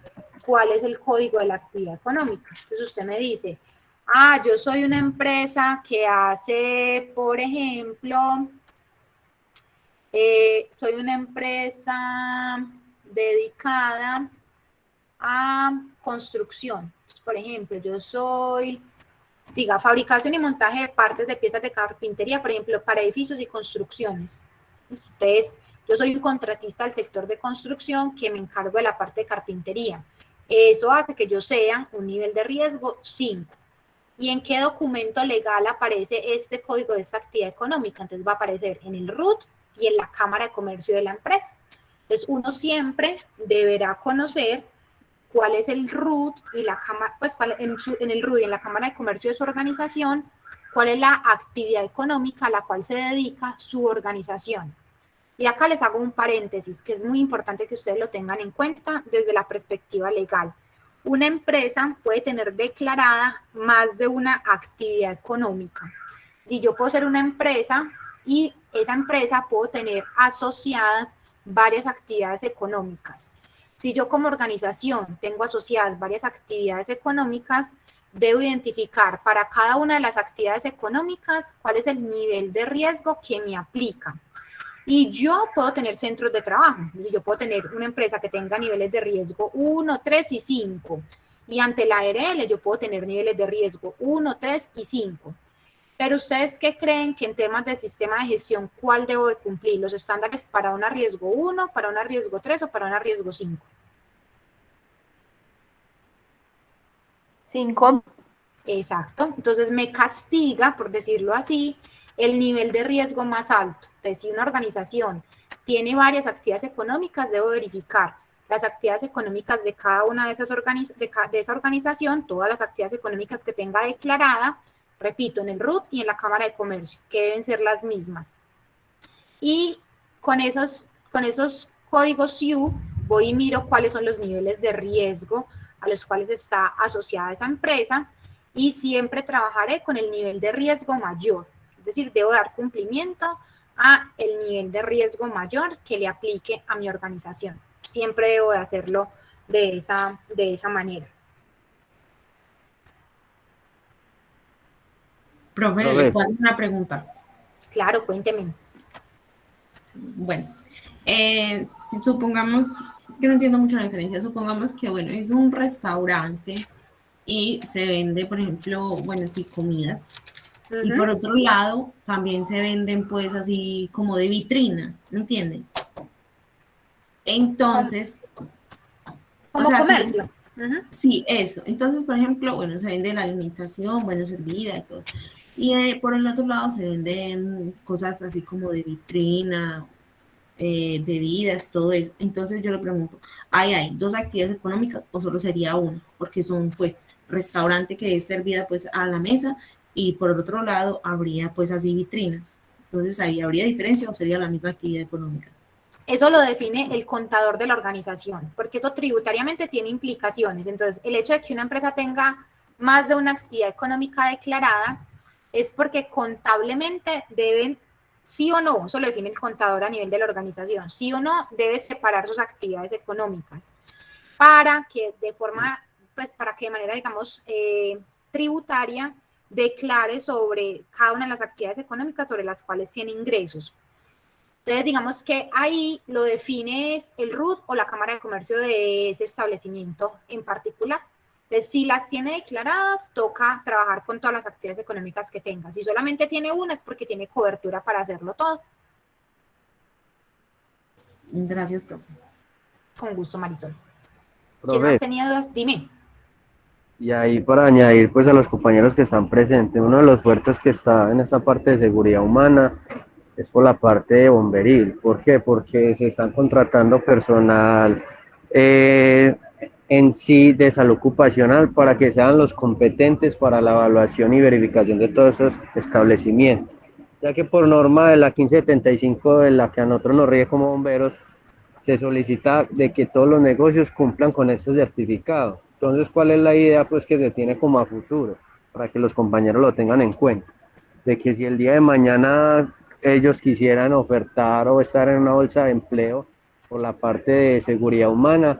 cuál es el código de la actividad económica. Entonces usted me dice... yo soy una empresa que hace, por ejemplo, soy una empresa dedicada a construcción. Pues, por ejemplo, yo soy, diga, fabricación y montaje de partes de piezas de carpintería, por ejemplo, para edificios y construcciones. Entonces, yo soy un contratista del sector de construcción que me encargo de la parte de carpintería. Eso hace que yo sea un nivel de riesgo 5. ¿Y en qué documento legal aparece este código de esta actividad económica? Entonces va a aparecer en el RUT y en la Cámara de Comercio de la empresa. Entonces uno siempre deberá conocer cuál es el RUT y la Cámara, pues en el RUT y en la Cámara de Comercio de su organización, cuál es la actividad económica a la cual se dedica su organización. Y acá les hago un paréntesis que es muy importante que ustedes lo tengan en cuenta desde la perspectiva legal. Una empresa puede tener declarada más de una actividad económica. Si yo puedo ser una empresa y esa empresa puedo tener asociadas varias actividades económicas. Si yo como organización tengo asociadas varias actividades económicas, debo identificar para cada una de las actividades económicas cuál es el nivel de riesgo que me aplica. Y yo puedo tener centros de trabajo. Yo puedo tener una empresa que tenga niveles de riesgo 1, 3 y 5. Y ante la ARL yo puedo tener niveles de riesgo 1, 3 y 5. Pero ¿ustedes qué creen que en temas de sistema de gestión, cuál debo de cumplir? ¿Los estándares para una riesgo 1, para una riesgo 3 o para una riesgo 5?
5.
Exacto. Entonces me castiga, por decirlo así, el nivel de riesgo más alto. Entonces, si una organización tiene varias actividades económicas, debo verificar las actividades económicas de cada una de esas de esa organización, todas las actividades económicas que tenga declarada, repito, en el RUT y en la Cámara de Comercio, que deben ser las mismas. Y con esos códigos SIU voy y miro cuáles son los niveles de riesgo a los cuales está asociada esa empresa y siempre trabajaré con el nivel de riesgo mayor. Es decir, debo dar cumplimiento a el nivel de riesgo mayor que le aplique a mi organización. Siempre debo de hacerlo de esa manera.
Profe, ¿le puedo hacer una pregunta?
Claro, cuénteme.
Bueno, supongamos, es que no entiendo mucho la diferencia, supongamos que, bueno, es un restaurante y se vende, por ejemplo, bueno, sí, comidas. Y por otro lado, también se venden pues así como de vitrina, ¿me entienden? Entonces...
Como o sea, comercio.
Sí, eso. Entonces, por ejemplo, bueno, se vende la alimentación, bueno, servida y todo. Y por el otro lado se venden cosas así como de vitrina, bebidas, todo eso. Entonces yo le pregunto, ¿hay dos actividades económicas o solo sería una? Porque son pues restaurante que es servida pues a la mesa y por otro lado habría pues así vitrinas. Entonces ahí habría diferencia o sería la misma actividad económica.
Eso lo define el contador de la organización, porque eso tributariamente tiene implicaciones. Entonces, el hecho de que una empresa tenga más de una actividad económica declarada es porque contablemente deben sí o no, eso lo define el contador a nivel de la organización, sí o no debe separar sus actividades económicas para que de forma, pues para que de manera, digamos, tributaria declare sobre cada una de las actividades económicas sobre las cuales tiene ingresos. Entonces, digamos que ahí lo define es el RUT o la Cámara de Comercio de ese establecimiento en particular. Entonces, si las tiene declaradas, toca trabajar con todas las actividades económicas que tenga. Si solamente tiene una, es porque tiene cobertura para hacerlo todo.
Gracias, profe.
Con gusto, Marisol. ¿Quién
Profe,
más tenía dudas? Dime.
y ahí para añadir pues a los compañeros que están presentes, uno de los fuertes que está en esta parte de seguridad humana es por la parte de bomberil. ¿Por qué? Porque se están contratando personal en sí de salud ocupacional para que sean los competentes para la evaluación y verificación de todos esos establecimientos. Ya que por norma de la 1575 de la que a nosotros nos rige como bomberos, se solicita de que todos los negocios cumplan con este certificado. Entonces, ¿cuál es la idea? Pues que se tiene como a futuro, para que los compañeros lo tengan en cuenta. De que si el día de mañana ellos quisieran ofertar o estar en una bolsa de empleo por la parte de seguridad humana,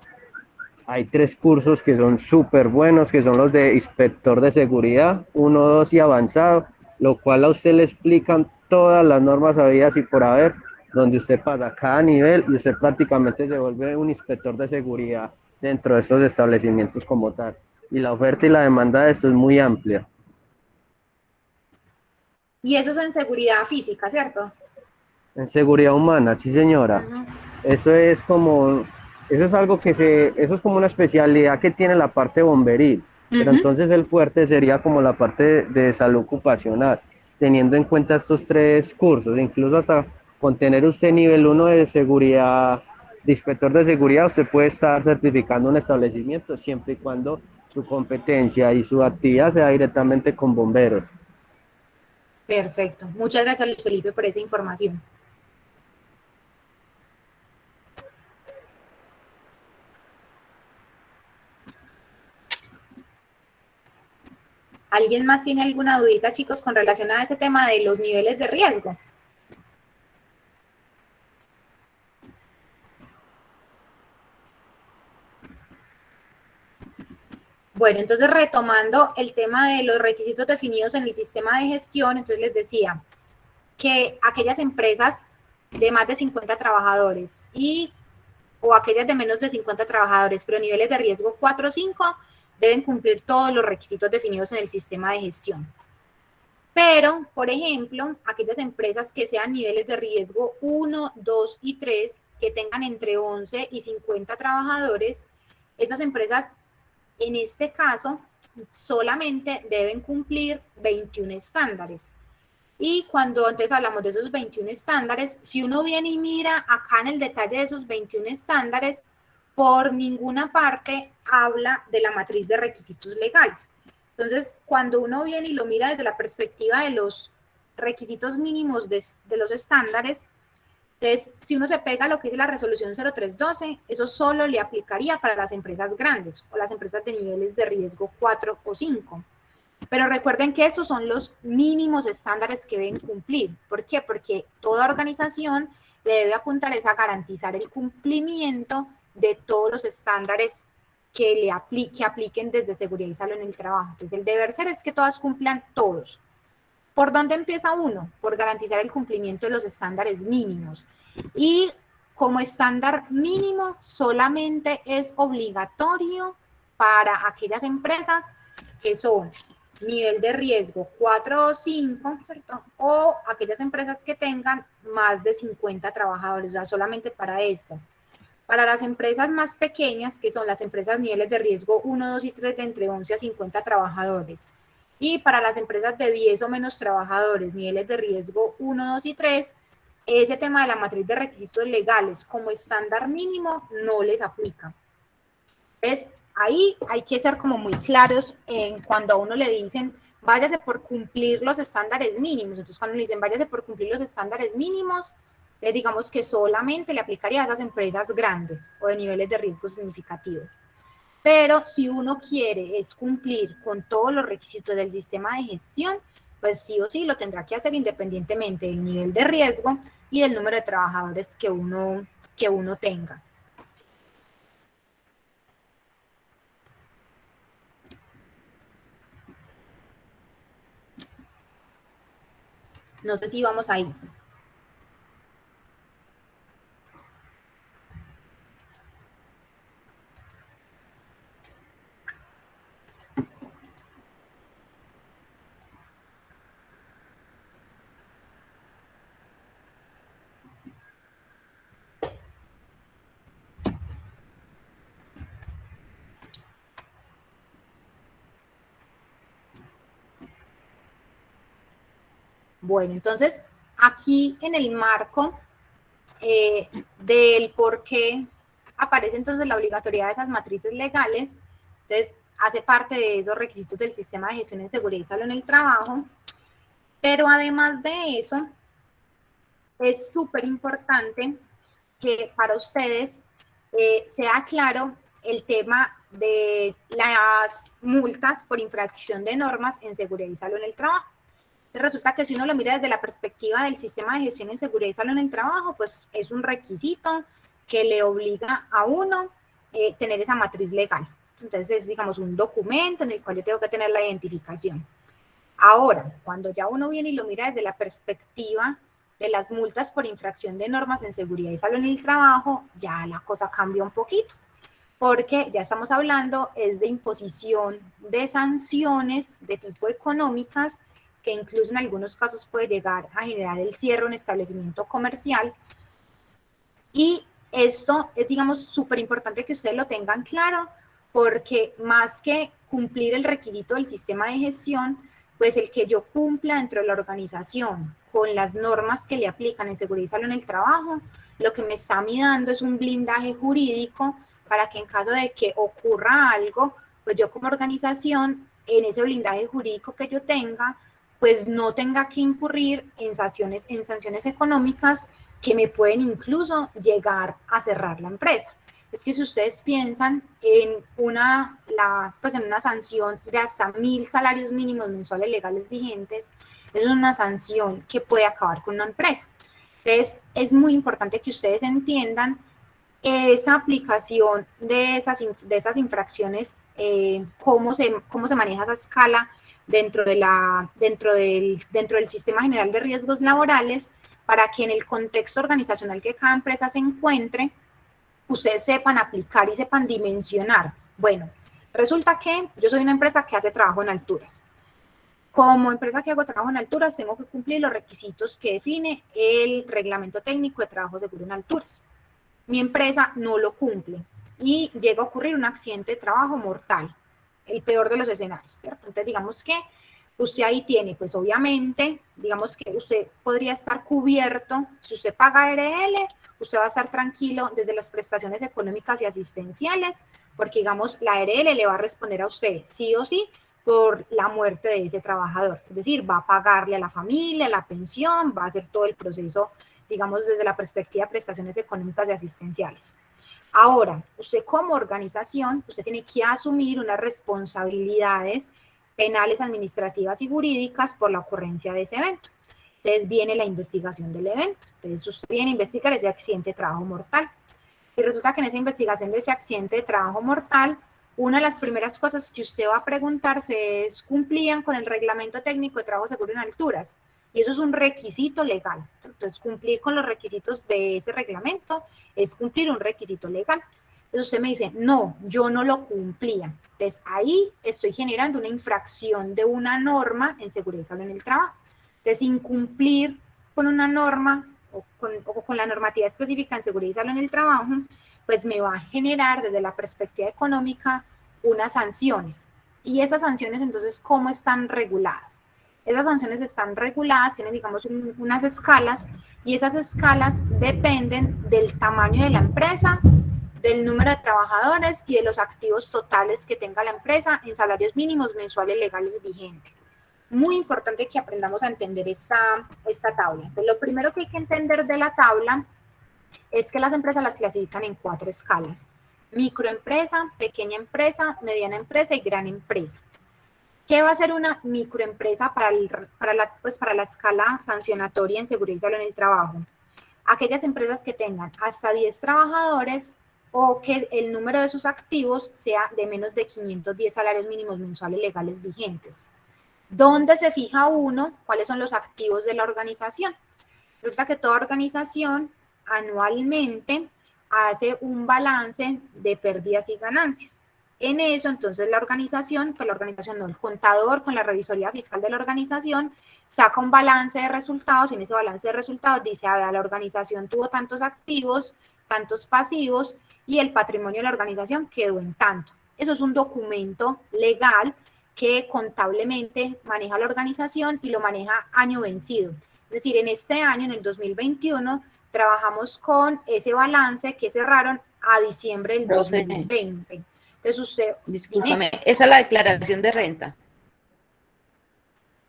hay 3 cursos que son súper buenos, que son los de inspector de seguridad, 1, 2 y avanzado, lo cual a usted le explican todas las normas habidas y por haber, donde usted pasa cada nivel y usted prácticamente se vuelve un inspector de seguridad dentro de estos establecimientos como tal. Y la oferta y la demanda de esto es muy amplia.
Y eso es en seguridad física, ¿cierto?
En seguridad humana, sí señora.
Uh-huh.
Eso es como, eso es algo que eso es como una especialidad que tiene la parte bomberil, pero entonces el fuerte sería como la parte de salud ocupacional, teniendo en cuenta estos 3 cursos, incluso hasta con tener usted nivel 1 de seguridad, de inspector de seguridad, usted puede estar certificando un establecimiento siempre y cuando su competencia y su actividad sea directamente con bomberos.
Perfecto. Muchas gracias, Luis Felipe, por esa información. ¿Alguien más tiene alguna dudita, chicos, con relación a ese tema de los niveles de riesgo? Bueno, entonces retomando el tema de los requisitos definidos en el sistema de gestión, entonces les decía que aquellas empresas de más de 50 trabajadores o aquellas de menos de 50 trabajadores, pero niveles de riesgo 4 o 5, deben cumplir todos los requisitos definidos en el sistema de gestión. Pero, por ejemplo, aquellas empresas que sean niveles de riesgo 1, 2 y 3, que tengan entre 11 y 50 trabajadores, esas empresas, en este caso, solamente deben cumplir 21 estándares. Y cuando antes hablamos de esos 21 estándares, si uno viene y mira acá en el detalle de esos 21 estándares, por ninguna parte habla de la matriz de requisitos legales. Entonces, cuando uno viene y lo mira desde la perspectiva de los requisitos mínimos de los estándares, entonces, si uno se pega a lo que es la resolución 0312, eso solo le aplicaría para las empresas grandes o las empresas de niveles de riesgo 4 o 5. Pero recuerden que esos son los mínimos estándares que deben cumplir. ¿Por qué? Porque toda organización le debe apuntar a garantizar el cumplimiento de todos los estándares que apliquen desde seguridad y salud en el trabajo. Entonces, el deber ser es que todas cumplan todos. ¿Por dónde empieza uno? Por garantizar el cumplimiento de los estándares mínimos. Y como estándar mínimo solamente es obligatorio para aquellas empresas que son nivel de riesgo 4 o 5, ¿cierto? O aquellas empresas que tengan más de 50 trabajadores, o sea, solamente para estas. Para las empresas más pequeñas, que son las empresas niveles de riesgo 1, 2 y 3, de entre 11 a 50 trabajadores. Y para las empresas de 10 o menos trabajadores, niveles de riesgo 1, 2 y 3, ese tema de la matriz de requisitos legales como estándar mínimo no les aplica. Entonces, ahí hay que ser como muy claros en cuando a uno le dicen, váyase por cumplir los estándares mínimos. Entonces, cuando le dicen, váyase por cumplir los estándares mínimos, digamos que solamente le aplicaría a esas empresas grandes o de niveles de riesgo significativo. Pero si uno quiere es cumplir con todos los requisitos del sistema de gestión, pues sí o sí lo tendrá que hacer independientemente del nivel de riesgo y del número de trabajadores que uno tenga. No sé si vamos ahí. Bueno, entonces, aquí en el marco del por qué aparece entonces la obligatoriedad de esas matrices legales, entonces hace parte de esos requisitos del sistema de gestión en seguridad y salud en el trabajo, pero además de eso, es súper importante que para ustedes sea claro el tema de las multas por infracción de normas en seguridad y salud en el trabajo. Resulta que si uno lo mira desde la perspectiva del sistema de gestión en seguridad y salud en el trabajo, pues es un requisito que le obliga a uno tener esa matriz legal. Entonces es, digamos, un documento en el cual yo tengo que tener la identificación. Ahora, cuando ya uno viene y lo mira desde la perspectiva de las multas por infracción de normas en seguridad y salud en el trabajo, ya la cosa cambia un poquito, porque ya estamos hablando es de imposición de sanciones de tipo económicas, que incluso en algunos casos puede llegar a generar el cierre de un establecimiento comercial. Y esto es, digamos, súper importante que ustedes lo tengan claro, porque más que cumplir el requisito del sistema de gestión, pues el que yo cumpla dentro de la organización con las normas que le aplican en seguridad y salud en el trabajo, lo que me está dando es un blindaje jurídico para que en caso de que ocurra algo, pues yo como organización, en ese blindaje jurídico que yo tenga, pues no tenga que incurrir en sanciones económicas que me pueden incluso llegar a cerrar la empresa. Es que si ustedes piensan en una sanción de hasta 1.000 salarios mínimos mensuales legales vigentes, es una sanción que puede acabar con una empresa. Entonces, es muy importante que ustedes entiendan esa aplicación de esas infracciones, cómo se maneja esa escala dentro del Sistema General de Riesgos Laborales, para que en el contexto organizacional que cada empresa se encuentre, ustedes sepan aplicar y sepan dimensionar. Bueno, resulta que yo soy una empresa que hace trabajo en alturas. Como empresa que hago trabajo en alturas, tengo que cumplir los requisitos que define el Reglamento Técnico de Trabajo Seguro en Alturas. Mi empresa no lo cumple y llega a ocurrir un accidente de trabajo mortal, el peor de los escenarios, ¿cierto? Entonces, digamos que usted ahí tiene, pues obviamente, digamos que usted podría estar cubierto, si usted paga ARL, usted va a estar tranquilo desde las prestaciones económicas y asistenciales, porque digamos, la ARL le va a responder a usted sí o sí por la muerte de ese trabajador, es decir, va a pagarle a la familia, la pensión, va a hacer todo el proceso, digamos, desde la perspectiva de prestaciones económicas y asistenciales. Ahora, usted como organización, usted tiene que asumir unas responsabilidades penales, administrativas y jurídicas por la ocurrencia de ese evento. Entonces viene la investigación del evento. Entonces usted viene a investigar ese accidente de trabajo mortal. Y resulta que en esa investigación de ese accidente de trabajo mortal, una de las primeras cosas que usted va a preguntarse es, ¿cumplían con el Reglamento Técnico de Trabajo Seguro en Alturas? Y eso es un requisito legal. Entonces, cumplir con los requisitos de ese reglamento es cumplir un requisito legal. Entonces, usted me dice, no, yo no lo cumplía. Entonces, ahí estoy generando una infracción de una norma en seguridad y salud en el trabajo. Entonces, incumplir con una norma o con la normativa específica en seguridad y salud en el trabajo, pues me va a generar desde la perspectiva económica unas sanciones. Y esas sanciones, entonces, ¿cómo están reguladas? Esas sanciones están reguladas, tienen, digamos, unas escalas, y esas escalas dependen del tamaño de la empresa, del número de trabajadores y de los activos totales que tenga la empresa en salarios mínimos mensuales legales vigentes. Muy importante que aprendamos a entender esta tabla. Entonces, lo primero que hay que entender de la tabla es que las empresas las clasifican en 4 escalas: microempresa, pequeña empresa, mediana empresa y gran empresa. ¿Qué va a ser una microempresa para la escala sancionatoria en seguridad y salud en el trabajo? Aquellas empresas que tengan hasta 10 trabajadores o que el número de sus activos sea de menos de 510 salarios mínimos mensuales legales vigentes. ¿Dónde se fija uno? ¿Cuáles son los activos de la organización? Resulta que toda organización anualmente hace un balance de pérdidas y ganancias. En eso, entonces, la organización no, el contador con la revisoría fiscal de la organización saca un balance de resultados y en ese balance de resultados dice, a ver, la organización tuvo tantos activos, tantos pasivos y el patrimonio de la organización quedó en tanto. Eso es un documento legal que contablemente maneja la organización y lo maneja año vencido. Es decir, en este año, en el 2021, trabajamos con ese balance que cerraron a diciembre del 2020. Entonces usted...
Discúlpame, esa es la declaración de renta.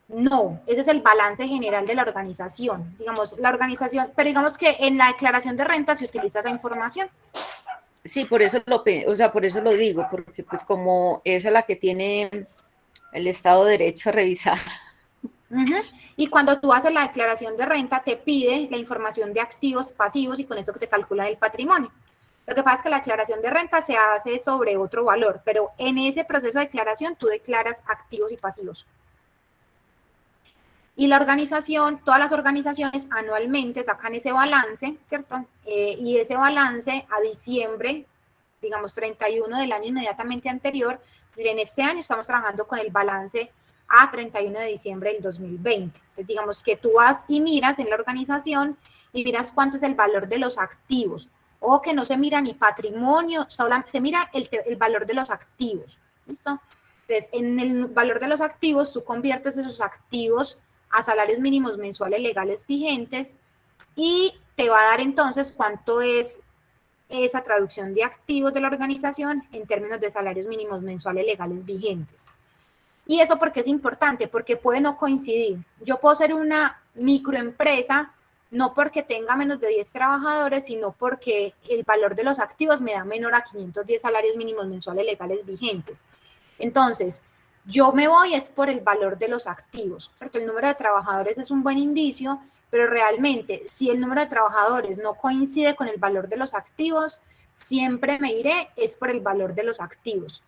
No, ese es el balance general de la organización. Digamos, la organización, pero digamos que en la declaración de renta se utiliza esa información.
Sí, por eso por eso lo digo, porque pues como esa es la que tiene el Estado de Derecho a revisar.
Y cuando tú haces la declaración de renta, te pide la información de activos, pasivos, y con esto que te calculan el patrimonio. Lo que pasa es que la declaración de renta se hace sobre otro valor, pero en ese proceso de declaración tú declaras activos y pasivos. Y la organización, todas las organizaciones anualmente sacan ese balance, ¿cierto? Y ese balance a diciembre, digamos 31 del año inmediatamente anterior, es decir, en este año estamos trabajando con el balance a 31 de diciembre del 2020. Entonces, digamos que tú vas y miras en la organización y miras cuánto es el valor de los activos. O que no se mira ni patrimonio, se mira el valor de los activos. ¿Listo? Entonces, en el valor de los activos, tú conviertes esos activos a salarios mínimos mensuales legales vigentes y te va a dar entonces cuánto es esa traducción de activos de la organización en términos de salarios mínimos mensuales legales vigentes. ¿Y eso por qué es importante? Porque puede no coincidir. Yo puedo ser una microempresa, no porque tenga menos de 10 trabajadores, sino porque el valor de los activos me da menor a 510 salarios mínimos mensuales legales vigentes. Entonces, yo me voy es por el valor de los activos, porque el número de trabajadores es un buen indicio, pero realmente si el número de trabajadores no coincide con el valor de los activos, siempre me iré es por el valor de los activos.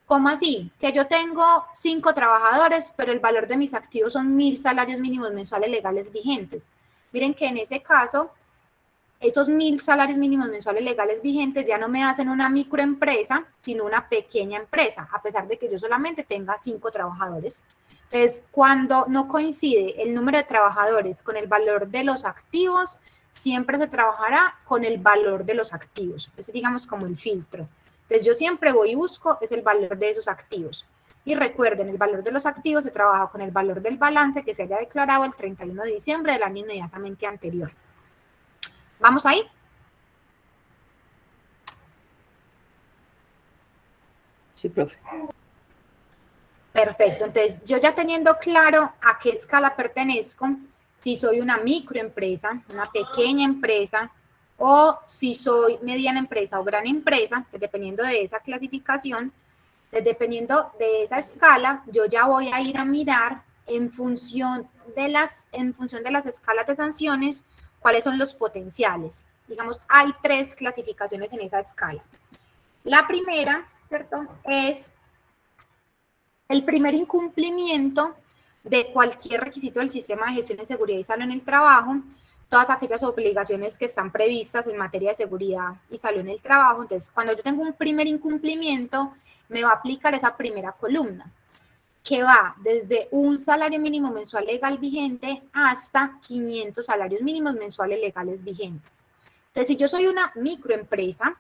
¿Cómo así? Que yo tengo 5 trabajadores, pero el valor de mis activos son 1.000 salarios mínimos mensuales legales vigentes. Miren que en ese caso, esos 1.000 salarios mínimos mensuales legales vigentes ya no me hacen una microempresa, sino una pequeña empresa, a pesar de que yo solamente tenga 5 trabajadores. Entonces, cuando no coincide el número de trabajadores con el valor de los activos, siempre se trabajará con el valor de los activos. Es, digamos, como el filtro. Entonces, yo siempre voy y busco es el valor de esos activos. Y recuerden, el valor de los activos se trabaja con el valor del balance que se haya declarado el 31 de diciembre del año inmediatamente anterior. ¿Vamos ahí?
Sí, profe.
Perfecto. Entonces, yo ya teniendo claro a qué escala pertenezco, si soy una microempresa, una pequeña empresa, o si soy mediana empresa o gran empresa, pues dependiendo de esa clasificación, dependiendo de esa escala, yo ya voy a ir a mirar en función de las escalas de sanciones, cuáles son los potenciales. Digamos, hay 3 clasificaciones en esa escala. La primera, ¿cierto?, es el primer incumplimiento de cualquier requisito del sistema de gestión de seguridad y salud en el trabajo, todas aquellas obligaciones que están previstas en materia de seguridad y salud en el trabajo. Entonces, cuando yo tengo un primer incumplimiento, me va a aplicar esa primera columna, que va desde un salario mínimo mensual legal vigente hasta 500 salarios mínimos mensuales legales vigentes. Entonces, si yo soy una microempresa,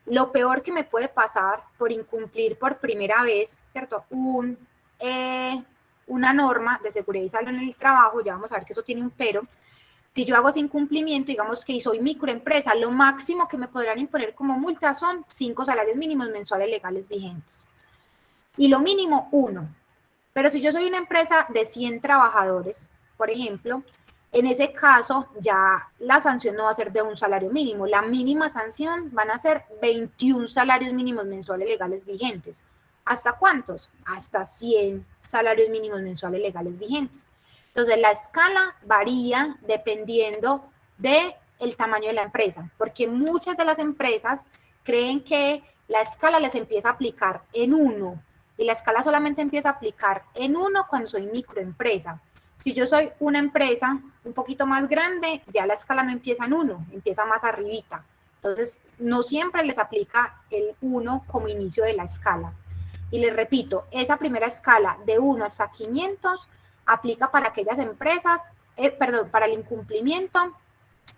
lo peor que me puede pasar por incumplir por primera vez, ¿cierto?, una norma de seguridad y salud en el trabajo, ya vamos a ver que eso tiene un pero. Si yo hago ese incumplimiento, digamos que soy microempresa, lo máximo que me podrán imponer como multa son 5 salarios mínimos mensuales legales vigentes. Y lo mínimo 1. Pero si yo soy una empresa de 100 trabajadores, por ejemplo, en ese caso ya la sanción no va a ser de un salario mínimo. La mínima sanción van a ser 21 salarios mínimos mensuales legales vigentes. ¿Hasta cuántos? Hasta 100 salarios mínimos mensuales legales vigentes. Entonces, la escala varía dependiendo del tamaño de la empresa, porque muchas de las empresas creen que la escala les empieza a aplicar en uno, y la escala solamente empieza a aplicar en uno cuando soy microempresa. Si yo soy una empresa un poquito más grande, ya la escala no empieza en uno, empieza más arribita. Entonces, no siempre les aplica el 1 como inicio de la escala. Y les repito, esa primera escala de 1 hasta 500 aplica para aquellas empresas, para el incumplimiento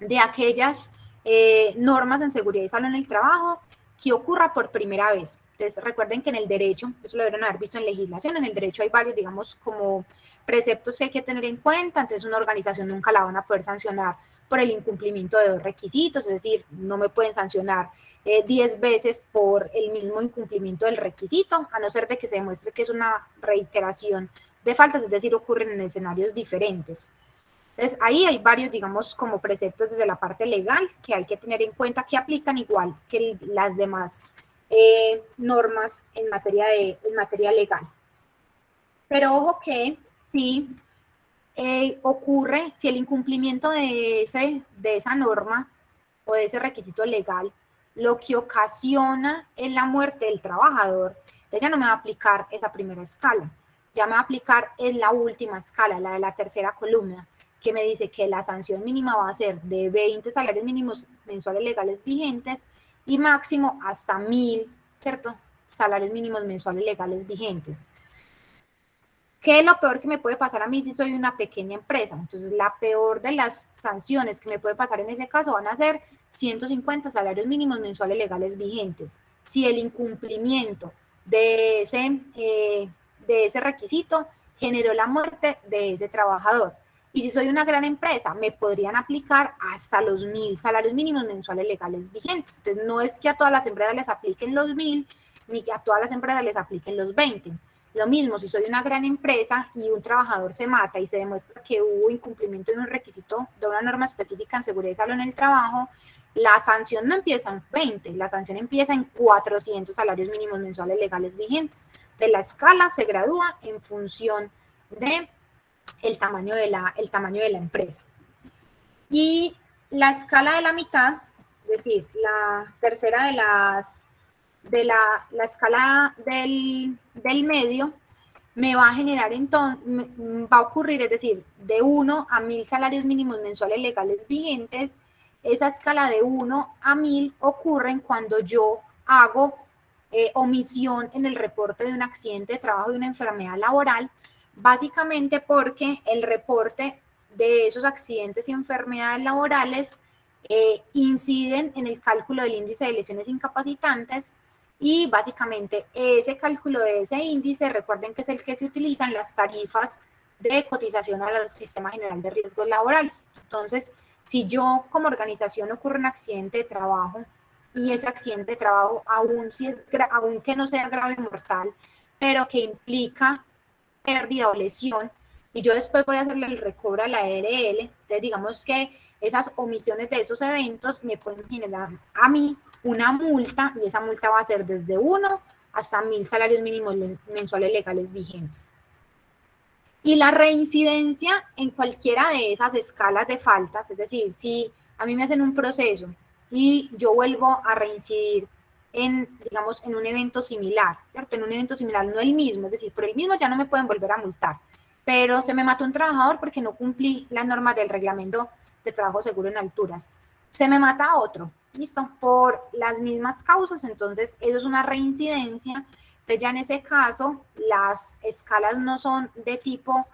de aquellas normas en seguridad y salud en el trabajo que ocurra por primera vez. Entonces, recuerden que en el derecho, eso lo deben haber visto en legislación, en el derecho hay varios, digamos, como preceptos que hay que tener en cuenta. Entonces, una organización nunca la van a poder sancionar por el incumplimiento de 2 requisitos, es decir, no me pueden sancionar 10 veces por el mismo incumplimiento del requisito, a no ser de que se demuestre que es una reiteración de faltas, es decir, ocurren en escenarios diferentes. Entonces, ahí hay varios, digamos, como preceptos desde la parte legal que hay que tener en cuenta que aplican igual que las demás normas en materia legal. Pero ojo que si ocurre, si el incumplimiento de esa norma o de ese requisito legal lo que ocasiona es la muerte del trabajador, entonces ya no me va a aplicar esa primera escala, ya me va a aplicar es la última escala, la de la tercera columna, que me dice que la sanción mínima va a ser de 20 salarios mínimos mensuales legales vigentes y máximo hasta 1000, ¿cierto? Salarios mínimos mensuales legales vigentes. ¿Qué es lo peor que me puede pasar a mí si soy una pequeña empresa? Entonces, la peor de las sanciones que me puede pasar en ese caso van a ser 150 salarios mínimos mensuales legales vigentes. Si el incumplimiento de ese requisito generó la muerte de ese trabajador. Y si soy una gran empresa, me podrían aplicar hasta los 1000 salarios mínimos mensuales legales vigentes. Entonces, no es que a todas las empresas les apliquen los 1000, ni que a todas las empresas les apliquen los 20. Lo mismo, si soy una gran empresa y un trabajador se mata y se demuestra que hubo incumplimiento de un requisito de una norma específica en seguridad y salud en el trabajo, la sanción no empieza en 20, la sanción empieza en 400 salarios mínimos mensuales legales vigentes. De la escala se gradúa en función de el tamaño de la empresa. Y la escala de la mitad, es decir, la tercera de la escala del medio, me va a generar entonces, va a ocurrir, es decir, de 1 a 1000 salarios mínimos mensuales legales vigentes. Esa escala de 1 a 1000 ocurren cuando yo hago omisión en el reporte de un accidente de trabajo, de una enfermedad laboral, básicamente porque el reporte de esos accidentes y enfermedades laborales inciden en el cálculo del índice de lesiones incapacitantes. Y básicamente ese cálculo de ese índice, recuerden que es el que se utiliza en las tarifas de cotización al Sistema General de Riesgos Laborales. Entonces, si yo como organización ocurre un accidente de trabajo y ese accidente de trabajo, aunque no sea grave o mortal, pero que implica pérdida o lesión, y yo después voy a hacerle el recobro a la ARL, entonces digamos que esas omisiones de esos eventos me pueden generar a mí una multa, y esa multa va a ser desde 1 hasta 1000 salarios mínimos mensuales legales vigentes. Y la reincidencia en cualquiera de esas escalas de faltas, es decir, si a mí me hacen un proceso y yo vuelvo a reincidir digamos, en un evento similar, ¿cierto? En un evento similar, no el mismo, es decir, por el mismo ya no me pueden volver a multar, pero se me mató un trabajador porque no cumplí las normas del reglamento de trabajo seguro en alturas. Se me mata a otro, ¿listo? Por las mismas causas, entonces eso es una reincidencia. Entonces ya en ese caso las escalas no son de tipo,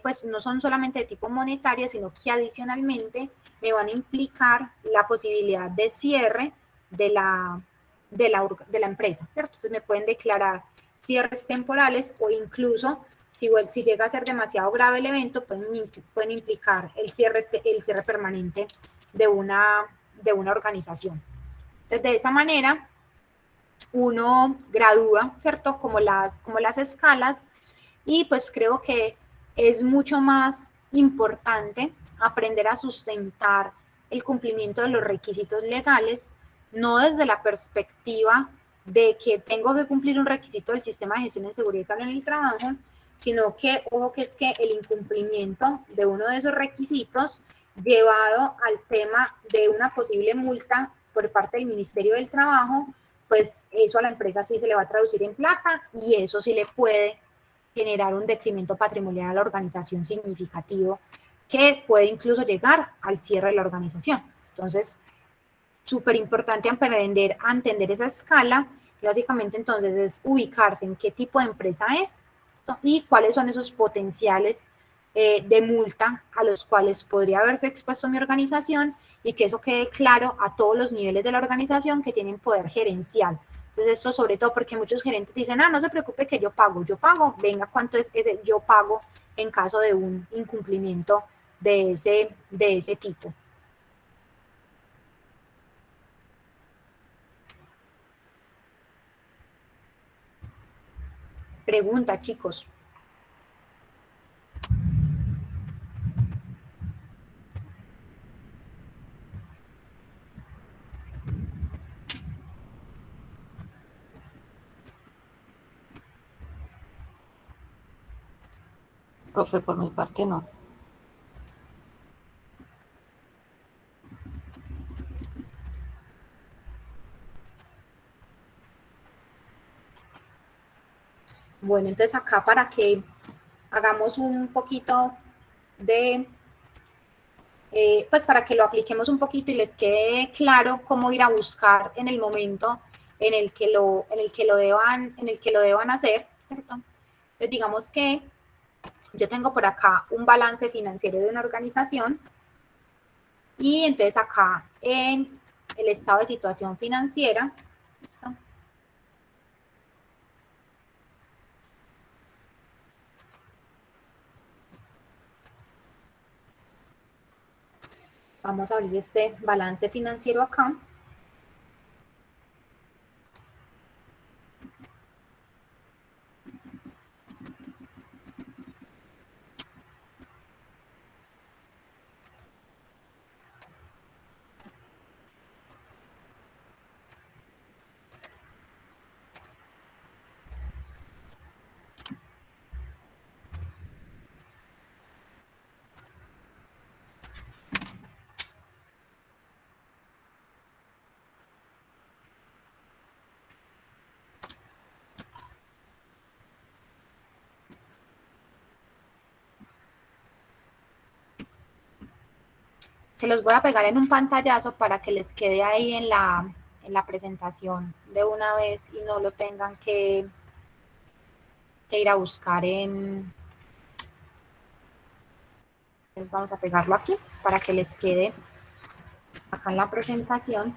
pues no son solamente de tipo monetaria, sino que adicionalmente me van a implicar la posibilidad de cierre de la empresa, ¿cierto? Entonces me pueden declarar cierres temporales o incluso si llega a ser demasiado grave el evento, pueden implicar el cierre permanente de una organización. Entonces, de esa manera, uno gradúa, ¿cierto? Como las escalas, y pues creo que es mucho más importante aprender a sustentar el cumplimiento de los requisitos legales, no desde la perspectiva de que tengo que cumplir un requisito del sistema de gestión de seguridad y salud en el trabajo, sino que, ojo, que es que el incumplimiento de uno de esos requisitos llevado al tema de una posible multa por parte del Ministerio del Trabajo, pues eso a la empresa sí se le va a traducir en plata y eso sí le puede generar un decremento patrimonial a la organización significativo que puede incluso llegar al cierre de la organización. Entonces, súper importante aprender a entender esa escala. Básicamente, entonces, es ubicarse en qué tipo de empresa es y cuáles son esos potenciales de multa a los cuales podría haberse expuesto mi organización y que eso quede claro a todos los niveles de la organización que tienen poder gerencial. Entonces, esto sobre todo porque muchos gerentes dicen, no se preocupe que yo pago, venga, ¿cuánto es ese yo pago en caso de un incumplimiento de ese tipo? Pregunta, chicos.
Profe, por mi parte no.
Bueno, entonces acá para que hagamos un poquito de, pues para que lo apliquemos un poquito y les quede claro cómo ir a buscar en el momento en el que lo deban hacer, ¿cierto? Entonces digamos que yo tengo por acá un balance financiero de una organización y entonces acá en el estado de situación financiera, ¿listo? Vamos a abrir este balance financiero acá. Se los voy a pegar en un pantallazo para que les quede ahí en la presentación de una vez y no lo tengan que ir a buscar en... Entonces vamos a pegarlo aquí para que les quede acá en la presentación.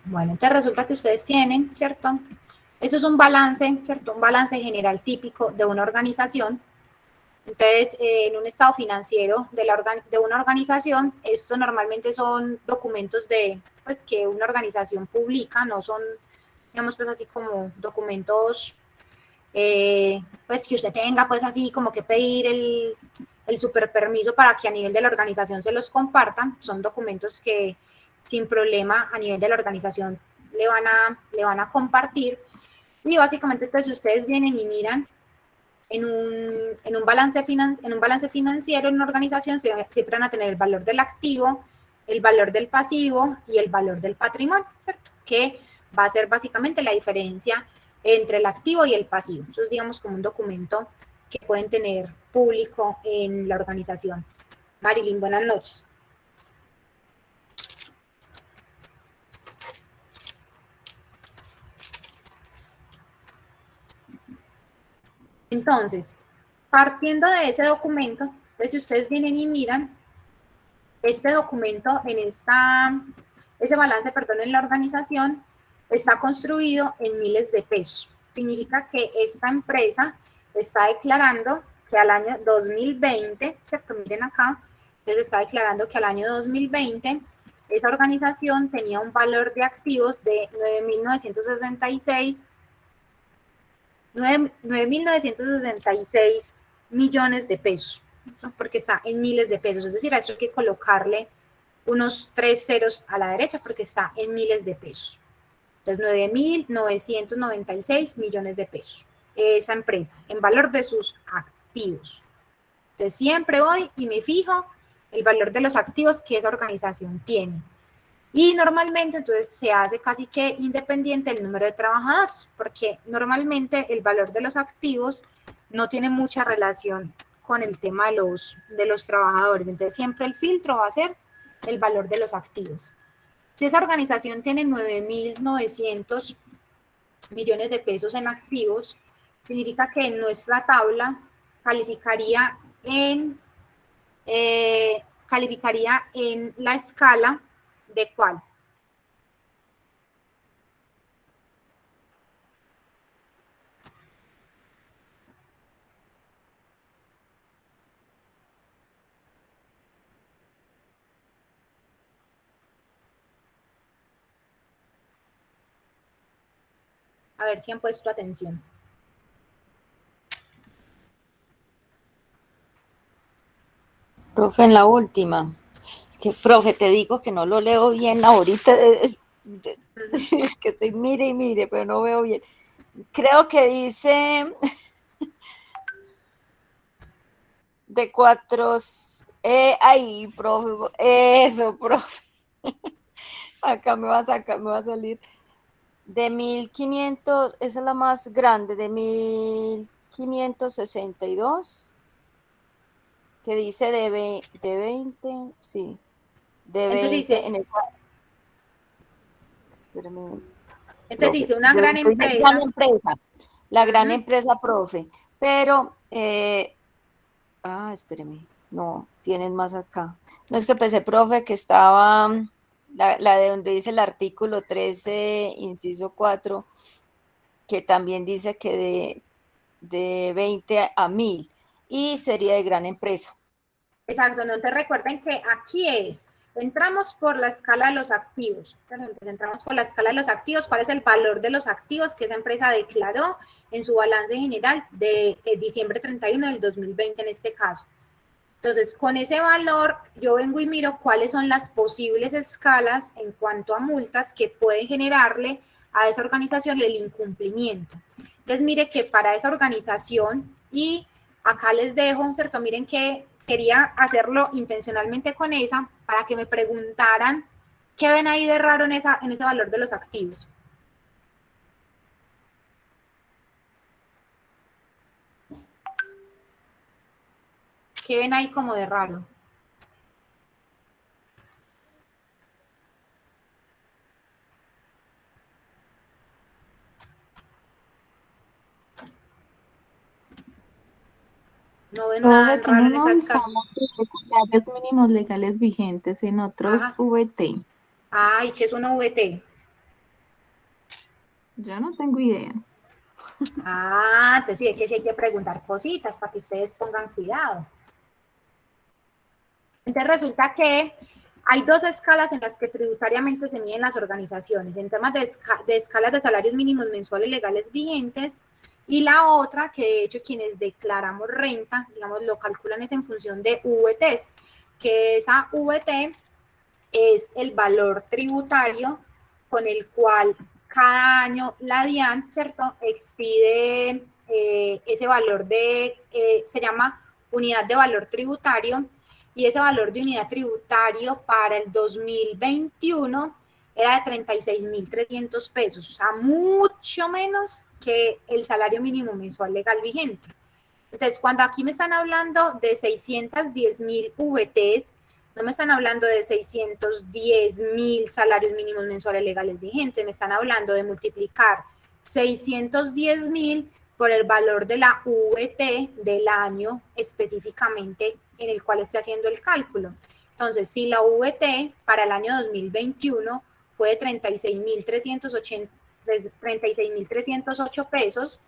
Bueno, entonces resulta que ustedes tienen, ¿cierto? Eso es un balance, ¿cierto? Un balance general típico de una organización. Entonces, en un estado financiero de una organización, esto normalmente son documentos pues, que una organización publica, no son, digamos, pues así como documentos, pues que usted tenga, pues así como que pedir el super permiso para que a nivel de la organización se los compartan. Son documentos que sin problema a nivel de la organización le van a compartir. Y básicamente, pues, si ustedes vienen y miran en un balance financiero en una organización, siempre van a tener el valor del activo, el valor del pasivo y el valor del patrimonio, ¿cierto? Que va a ser básicamente la diferencia entre el activo y el pasivo. Eso es, digamos, como un documento que pueden tener público en la organización. Marilyn, buenas noches. Entonces, partiendo de ese documento, pues si ustedes vienen y miran, este documento ese balance, perdón, en la organización está construido en miles de pesos. Significa que esta empresa está declarando que al año 2020, ¿cierto? Miren acá, les está declarando que al año 2020 esa organización tenía un valor de activos de 9.966 millones de pesos, ¿no? Porque está en miles de pesos, es decir, a eso hay que colocarle unos 3 ceros a la derecha porque está en miles de pesos. Entonces, 9.996 millones de pesos. Esa empresa, en valor de sus activos. Entonces, siempre voy y me fijo el valor de los activos que esa organización tiene. Y normalmente, entonces, se hace casi que independiente el número de trabajadores, porque normalmente el valor de los activos no tiene mucha relación con el tema de los trabajadores. Entonces, siempre el filtro va a ser el valor de los activos. Si esa organización tiene 9.900 millones de pesos en activos, significa que en nuestra tabla calificaría en la escala de ¿cuál? A ver si han puesto atención.
Profe, en la última. Es que, profe, te digo que no lo leo bien ahorita. Es que estoy mire y mire, pero no veo bien. Creo que dice de 4. Ahí, profe. Eso, profe. Acá me va a sacar, me va a salir. De 1.500, esa es la más grande, de 1.562. Que dice de 20, sí, de 20
dice,
en esa. Espérame.
Entonces
Profe,
dice una gran
dice
empresa.
gran empresa, la gran empresa, profe, pero, espérame, no, tienen más acá. No es que pensé, profe, que estaba la de donde dice el artículo 13, inciso 4, que también dice que de 20 a 1.000, y sería de gran empresa.
Exacto, no te recuerden que aquí entramos por la escala de los activos. Entonces, entramos por la escala de los activos. ¿Cuál es el valor de los activos que esa empresa declaró en su balance general de diciembre 31 del 2020 en este caso? Entonces, con ese valor, yo vengo y miro cuáles son las posibles escalas en cuanto a multas que puede generarle a esa organización el incumplimiento. Entonces, mire que para esa organización, y acá les dejo, ¿cierto? Miren que quería hacerlo intencionalmente con esa, para que me preguntaran qué ven ahí de raro en ese valor de los activos. ¿Qué ven ahí como de raro? No ven nada raro en esa escala.
Salarios mínimos legales vigentes en otros VT.
¿Y qué es una VT?
Yo no tengo idea.
Entonces sí, es que sí hay que preguntar cositas para que ustedes pongan cuidado. Entonces resulta que hay 2 escalas en las que tributariamente se miden las organizaciones, en temas de escalas de salarios mínimos mensuales legales vigentes, y la otra, que de hecho quienes declaramos renta, digamos, lo calculan es en función de VTs, que esa VT es el valor tributario con el cual cada año la DIAN, ¿cierto?, expide ese valor se llama unidad de valor tributario, y ese valor de unidad tributario para el 2021 era de 36.300 pesos, o sea, mucho menos que el salario mínimo mensual legal vigente. Entonces, cuando aquí me están hablando de 610.000 VTs, no me están hablando de 610.000 salarios mínimos mensuales legales vigentes, me están hablando de multiplicar 610.000 por el valor de la VT del año específicamente en el cual esté haciendo el cálculo. Entonces, si la VT para el año 2021 fue de 36.308 pesos,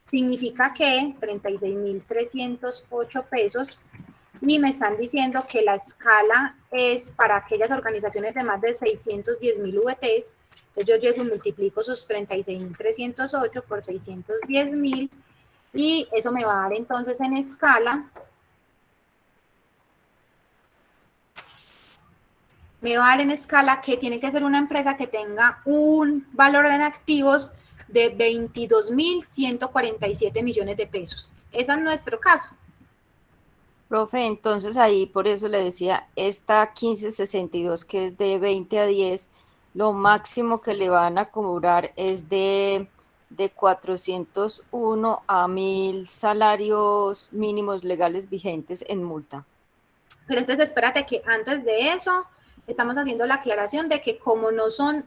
significa que 36.308 pesos, y me están diciendo que la escala es para aquellas organizaciones de más de 610.000 VTs. Entonces yo llego y multiplico esos 36.308 por 610.000 y eso me va a dar entonces en escala, que tiene que ser una empresa que tenga un valor en activos de 22.147 millones de pesos. Ese es nuestro caso.
Profe, entonces ahí por eso le decía, esta 1562 que es de 20 a 10, lo máximo que le van a cobrar es de 401 a 1.000 salarios mínimos legales vigentes en multa.
Pero entonces espérate que antes de eso estamos haciendo la aclaración de que como no son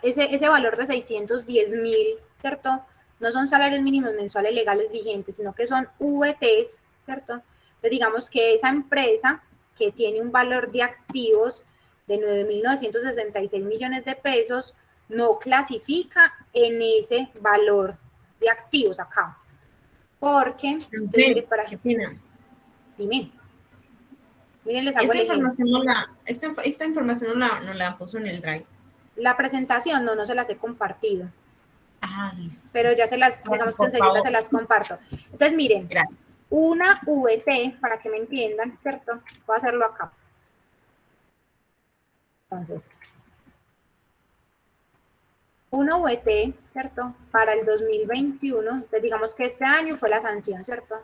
ese valor de 610.000, ¿cierto? No son salarios mínimos mensuales legales vigentes, sino que son VTs, ¿cierto? Entonces digamos que esa empresa que tiene un valor de activos de 9.966 millones de pesos no clasifica en ese valor de activos acá. Porque,
Profe, qué pena.
Dime. Miren, les hago el ejemplo.
Esta información no la puso en el Drive.
La presentación no se las he compartido.
Ah, listo.
Pero ya digamos que enseguida se las comparto. Entonces, miren,
Gracias.
una VT, para que me entiendan, ¿cierto? Voy a hacerlo acá. Entonces, una VT, ¿cierto? Para el 2021, entonces digamos que este año fue la sanción, ¿cierto?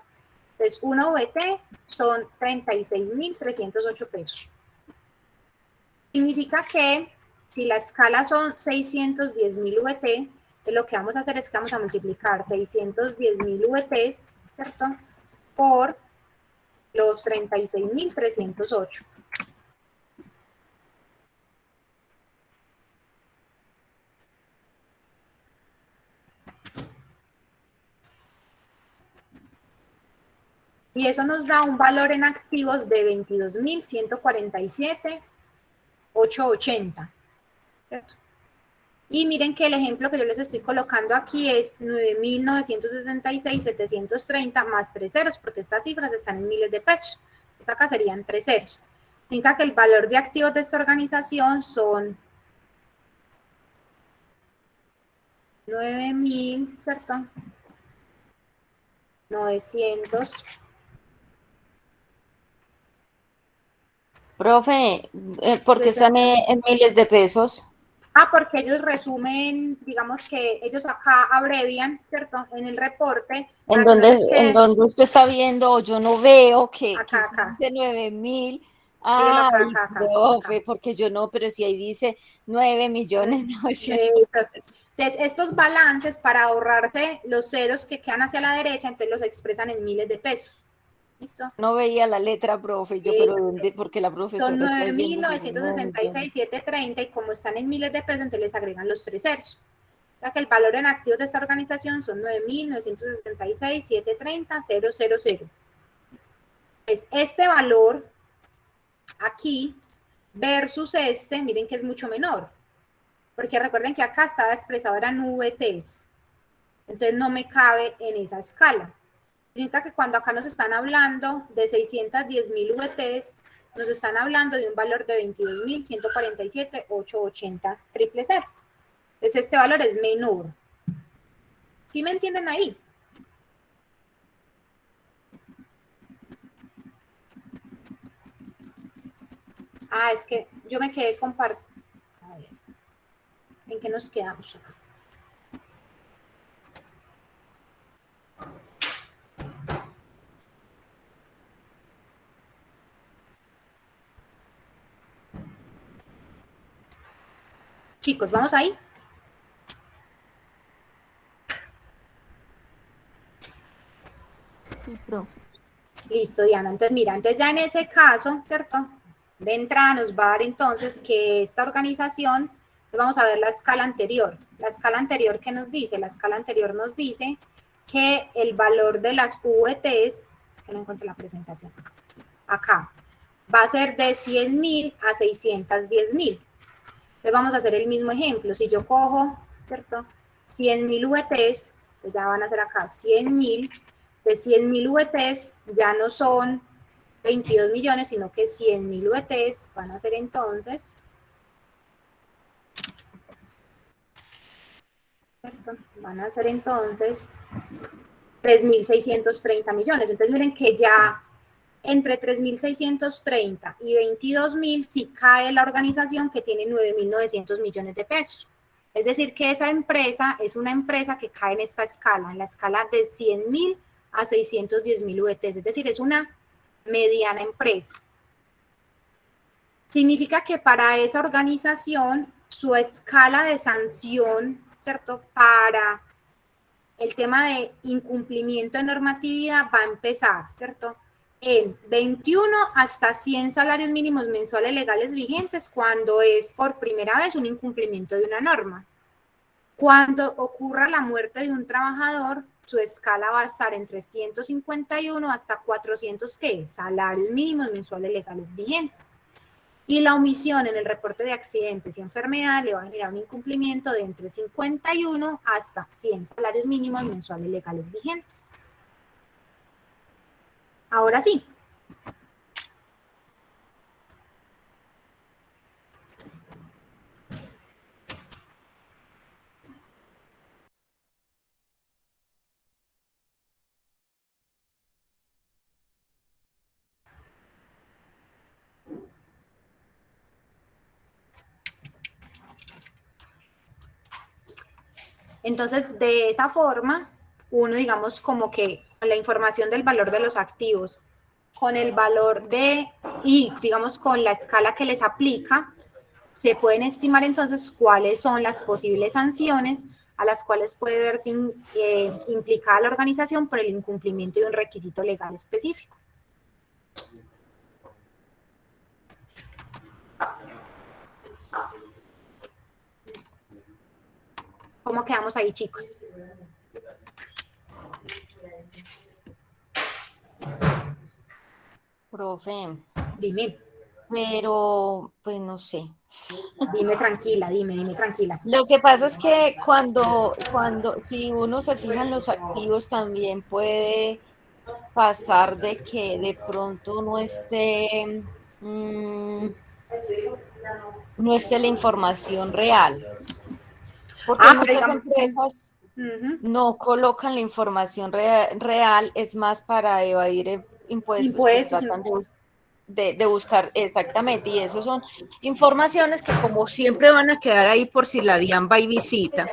Entonces, una VT son 36.308 pesos. Significa que si la escala son 610.000 VT, lo que vamos a hacer es que vamos a multiplicar 610.000 VTs, ¿cierto? Por los 36.308. Y eso nos da un valor en activos de 22.147.880, ¿cierto? Y miren que el ejemplo que yo les estoy colocando aquí es 9.966.730 más 3 ceros, porque estas cifras están en miles de pesos. Esta acá serían 3 ceros. Significa que el valor de activos de esta organización son 9.000, ¿cierto? 900.
Profe, ¿por qué están en miles de pesos?
Porque ellos resumen, digamos que ellos acá abrevian, ¿cierto? En el reporte.
En donde usted está viendo, yo no veo que
acá.
dice 9.000.
Acá,
Profe, porque yo no, pero si ahí dice 9.900.000.
Entonces, estos balances, para ahorrarse los ceros que quedan hacia la derecha, entonces los expresan en miles de pesos. ¿Listo?
No veía la letra, profe, yo, pero ¿dónde? Porque la profesora
son
está diciendo
9.966.730 y como están en miles de pesos, entonces les agregan los 3 ceros. O sea que el valor en activos de esta organización son 9.966.730.000. Pues este valor aquí versus este, miren que es mucho menor. Porque recuerden que acá estaba expresado, eran VTs. Entonces no me cabe en esa escala. Significa que cuando acá nos están hablando de 610.000 VTs, nos están hablando de un valor de 22.147.880 triple cero. Entonces este valor es menor. ¿Sí me entienden ahí? Es que yo me quedé compartiendo. A ver, ¿en qué nos quedamos acá? Chicos, ¿vamos ahí? Listo, Diana. Entonces, mira, entonces ya en ese caso, ¿cierto? De entrada nos va a dar entonces que esta organización, pues vamos a ver la escala anterior. La escala anterior, ¿qué nos dice? La escala anterior nos dice que el valor de las VTs, es que no encuentro la presentación, acá, va a ser de 100.000 a 610.000. Entonces vamos a hacer el mismo ejemplo. Si yo cojo, ¿cierto? 100.000 VTs, pues ya van a ser acá 100.000. De 100.000 VTs ya no son 22 millones, sino que 100.000 VTs van a ser entonces, ¿cierto? Van a ser entonces 3.630 millones. Entonces miren que ya entre 3.630 y 22.000 sí cae la organización que tiene 9.900 millones de pesos. Es decir, que esa empresa es una empresa que cae en esta escala, en la escala de 100.000 a 610.000 VTs. Es decir, es una mediana empresa. Significa que para esa organización su escala de sanción, ¿cierto? Para el tema de incumplimiento de normatividad va a empezar, ¿cierto? En 21 hasta 100 salarios mínimos mensuales legales vigentes cuando es por primera vez un incumplimiento de una norma. Cuando ocurra la muerte de un trabajador, su escala va a estar entre 151 hasta 400, ¿qué? Salarios mínimos mensuales legales vigentes. Y la omisión en el reporte de accidentes y enfermedades le va a generar un incumplimiento de entre 51 hasta 100 salarios mínimos mensuales legales vigentes. Ahora sí. Entonces, de esa forma, uno, digamos, como que con la información del valor de los activos, con el valor de, y digamos, con la escala que les aplica, se pueden estimar entonces cuáles son las posibles sanciones a las cuales puede verse implicada la organización por el incumplimiento de un requisito legal específico. ¿Cómo quedamos ahí, chicos?
Profe,
Dime,
pero pues no sé.
dime tranquila, dime tranquila.
Lo que pasa es que si uno se fija en los activos también puede pasar de que de pronto mm, no esté la información real. Porque
Pero
muchas
digamos que...
empresas no colocan la información real, es más para evadir impuestos, pues
impuestos,
tratan de buscar exactamente, y eso son informaciones que como siempre van a quedar ahí por si la DIAN va y visita,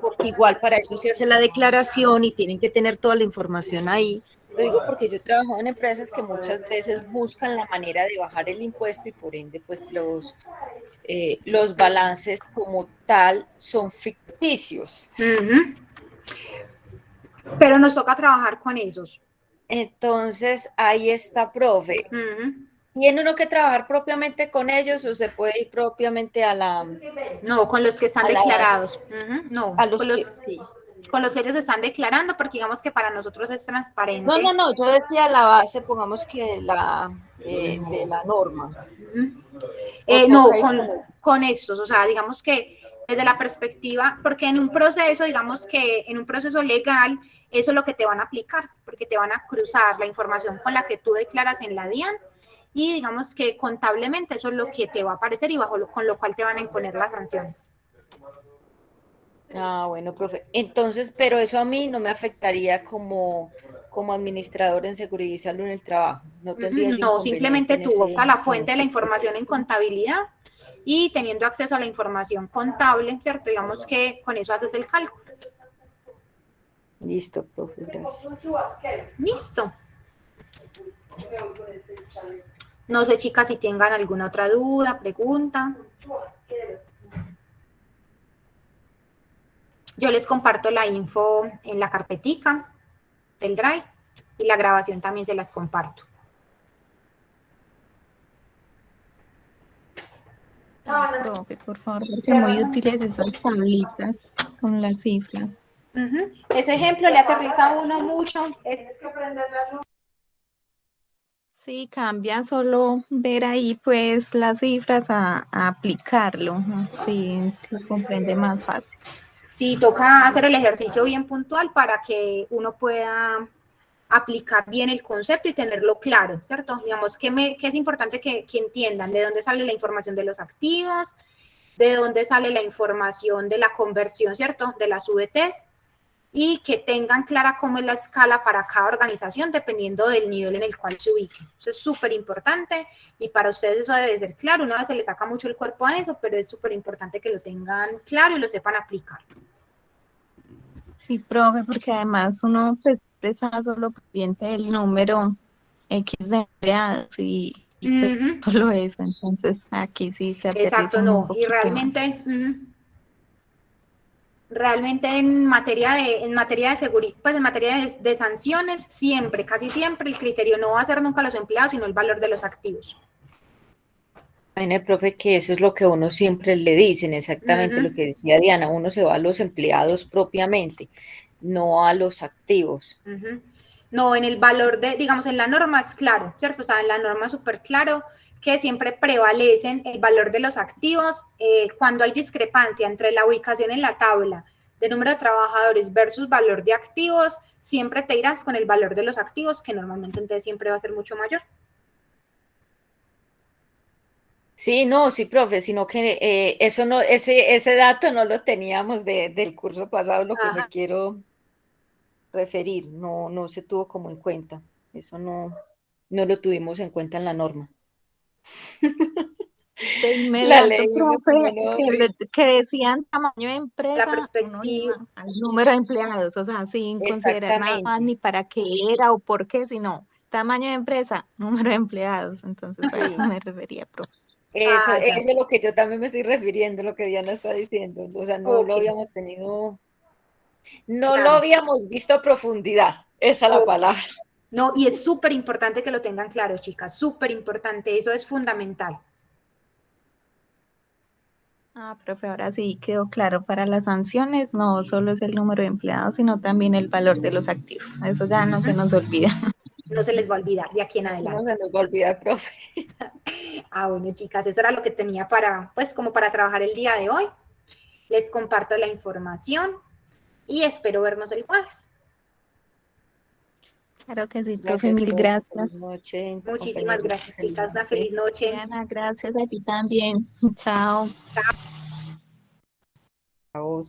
porque igual para eso se hace la declaración y tienen que tener toda la información ahí. Lo digo porque yo he trabajado en empresas que muchas veces buscan la manera de bajar el impuesto y por ende pues los balances como tal son ficticios.
Pero nos toca trabajar con esos.
Entonces, ahí está, profe. ¿Tiene uno que trabajar propiamente con ellos o se puede ir propiamente
No, con los que están
a la base?
declarados. No,
A los que, sí.
con los que ellos están declarando, porque digamos que para nosotros es transparente.
No, yo decía la base, pongamos que de la norma.
No, con estos, o sea, digamos que desde la perspectiva, porque en un proceso, digamos que en un proceso legal, eso es lo que te van a aplicar, porque te van a cruzar la información con la que tú declaras en la DIAN y digamos que contablemente eso es lo que te va a aparecer y con lo cual te van a imponer las sanciones.
Ah, bueno, profe. Entonces, pero eso a mí no me afectaría como administrador en seguridad y salud en el trabajo. No tendría yo
No,
inconveniente
simplemente
en
tú buscas la
en
fuente de
ese
la
aspecto.
información en contabilidad y teniendo acceso a la información contable, ¿cierto? Digamos que con eso haces el cálculo.
Listo, profe, gracias.
Listo. No sé, chicas, si tengan alguna otra duda, pregunta. Yo les comparto la info en la carpetica del Drive. y la grabación también se las comparto.
Profe, por favor, porque muy útiles esas tablitas con las cifras.
Ese ejemplo le aterriza a uno mucho.
Sí, cambia solo ver ahí pues las cifras a aplicarlo. Sí, se comprende más fácil.
Sí, toca hacer el ejercicio bien puntual para que uno pueda aplicar bien el concepto y tenerlo claro, ¿cierto? Digamos que es importante que entiendan de dónde sale la información de los activos, de dónde sale la información de la conversión, ¿cierto? De las VTs, y que tengan clara cómo es la escala para cada organización dependiendo del nivel en el cual se ubiquen. Eso es súper importante y para ustedes eso debe ser claro. Una vez se les saca mucho el cuerpo a eso, pero es súper importante que lo tengan claro y lo sepan aplicar.
Sí, profe, porque además uno pues, está solo pendiente del número X de empleados y pues, solo eso. Entonces aquí sí se aterriza
Exacto,
un
no. Y
poquito más.
Realmente en materia de seguridad, pues en materia de sanciones, siempre, casi siempre, el criterio no va a ser nunca los empleados, sino el valor de los activos.
Ay, profe, que eso es lo que a uno siempre le dicen, exactamente lo que decía Diana, uno se va a los empleados propiamente, no a los activos.
No, en el valor de, digamos, en la norma es claro, ¿cierto? O sea, en la norma es súper claro que siempre prevalecen el valor de los activos. Cuando hay discrepancia entre la ubicación en la tabla de número de trabajadores versus valor de activos, siempre te irás con el valor de los activos, que normalmente entonces siempre va a ser mucho mayor.
Sí, no, sí, profe, sino que eso no, ese dato no lo teníamos del curso pasado, lo que me quiero referir, no se tuvo como en cuenta, eso no lo tuvimos en cuenta en la norma.
De
La
inmediato,
leímos,
profe, que decían tamaño de
La
empresa, uno
perspectiva.
iba al número de empleados, o sea, sin considerar nada más ni para qué era o por qué, sino tamaño de empresa, número de empleados. Entonces a eso me refería, profe.
Eso
Ya.
es lo que yo también me estoy refiriendo, lo que Diana está diciendo, o sea, no lo habíamos tenido, no lo
Claro.
habíamos visto a profundidad, esa es la palabra.
No, y es súper importante que lo tengan claro, chicas, súper importante, eso es fundamental.
Profe, ahora sí quedó claro, para las sanciones no solo es el número de empleados, sino también el valor de los activos. Eso ya no se nos olvida.
No se les va a olvidar de aquí en
Eso no
adelante.
se nos va a olvidar, profe.
Bueno, chicas, eso era lo que tenía para, pues, como para trabajar el día de hoy. Les comparto la información y espero vernos el jueves.
Claro que sí, profe, mil gracias.
Feliz noche,
Muchísimas gracias, chicas. Una feliz noche.
Diana, gracias a ti también. Chao.
A vos.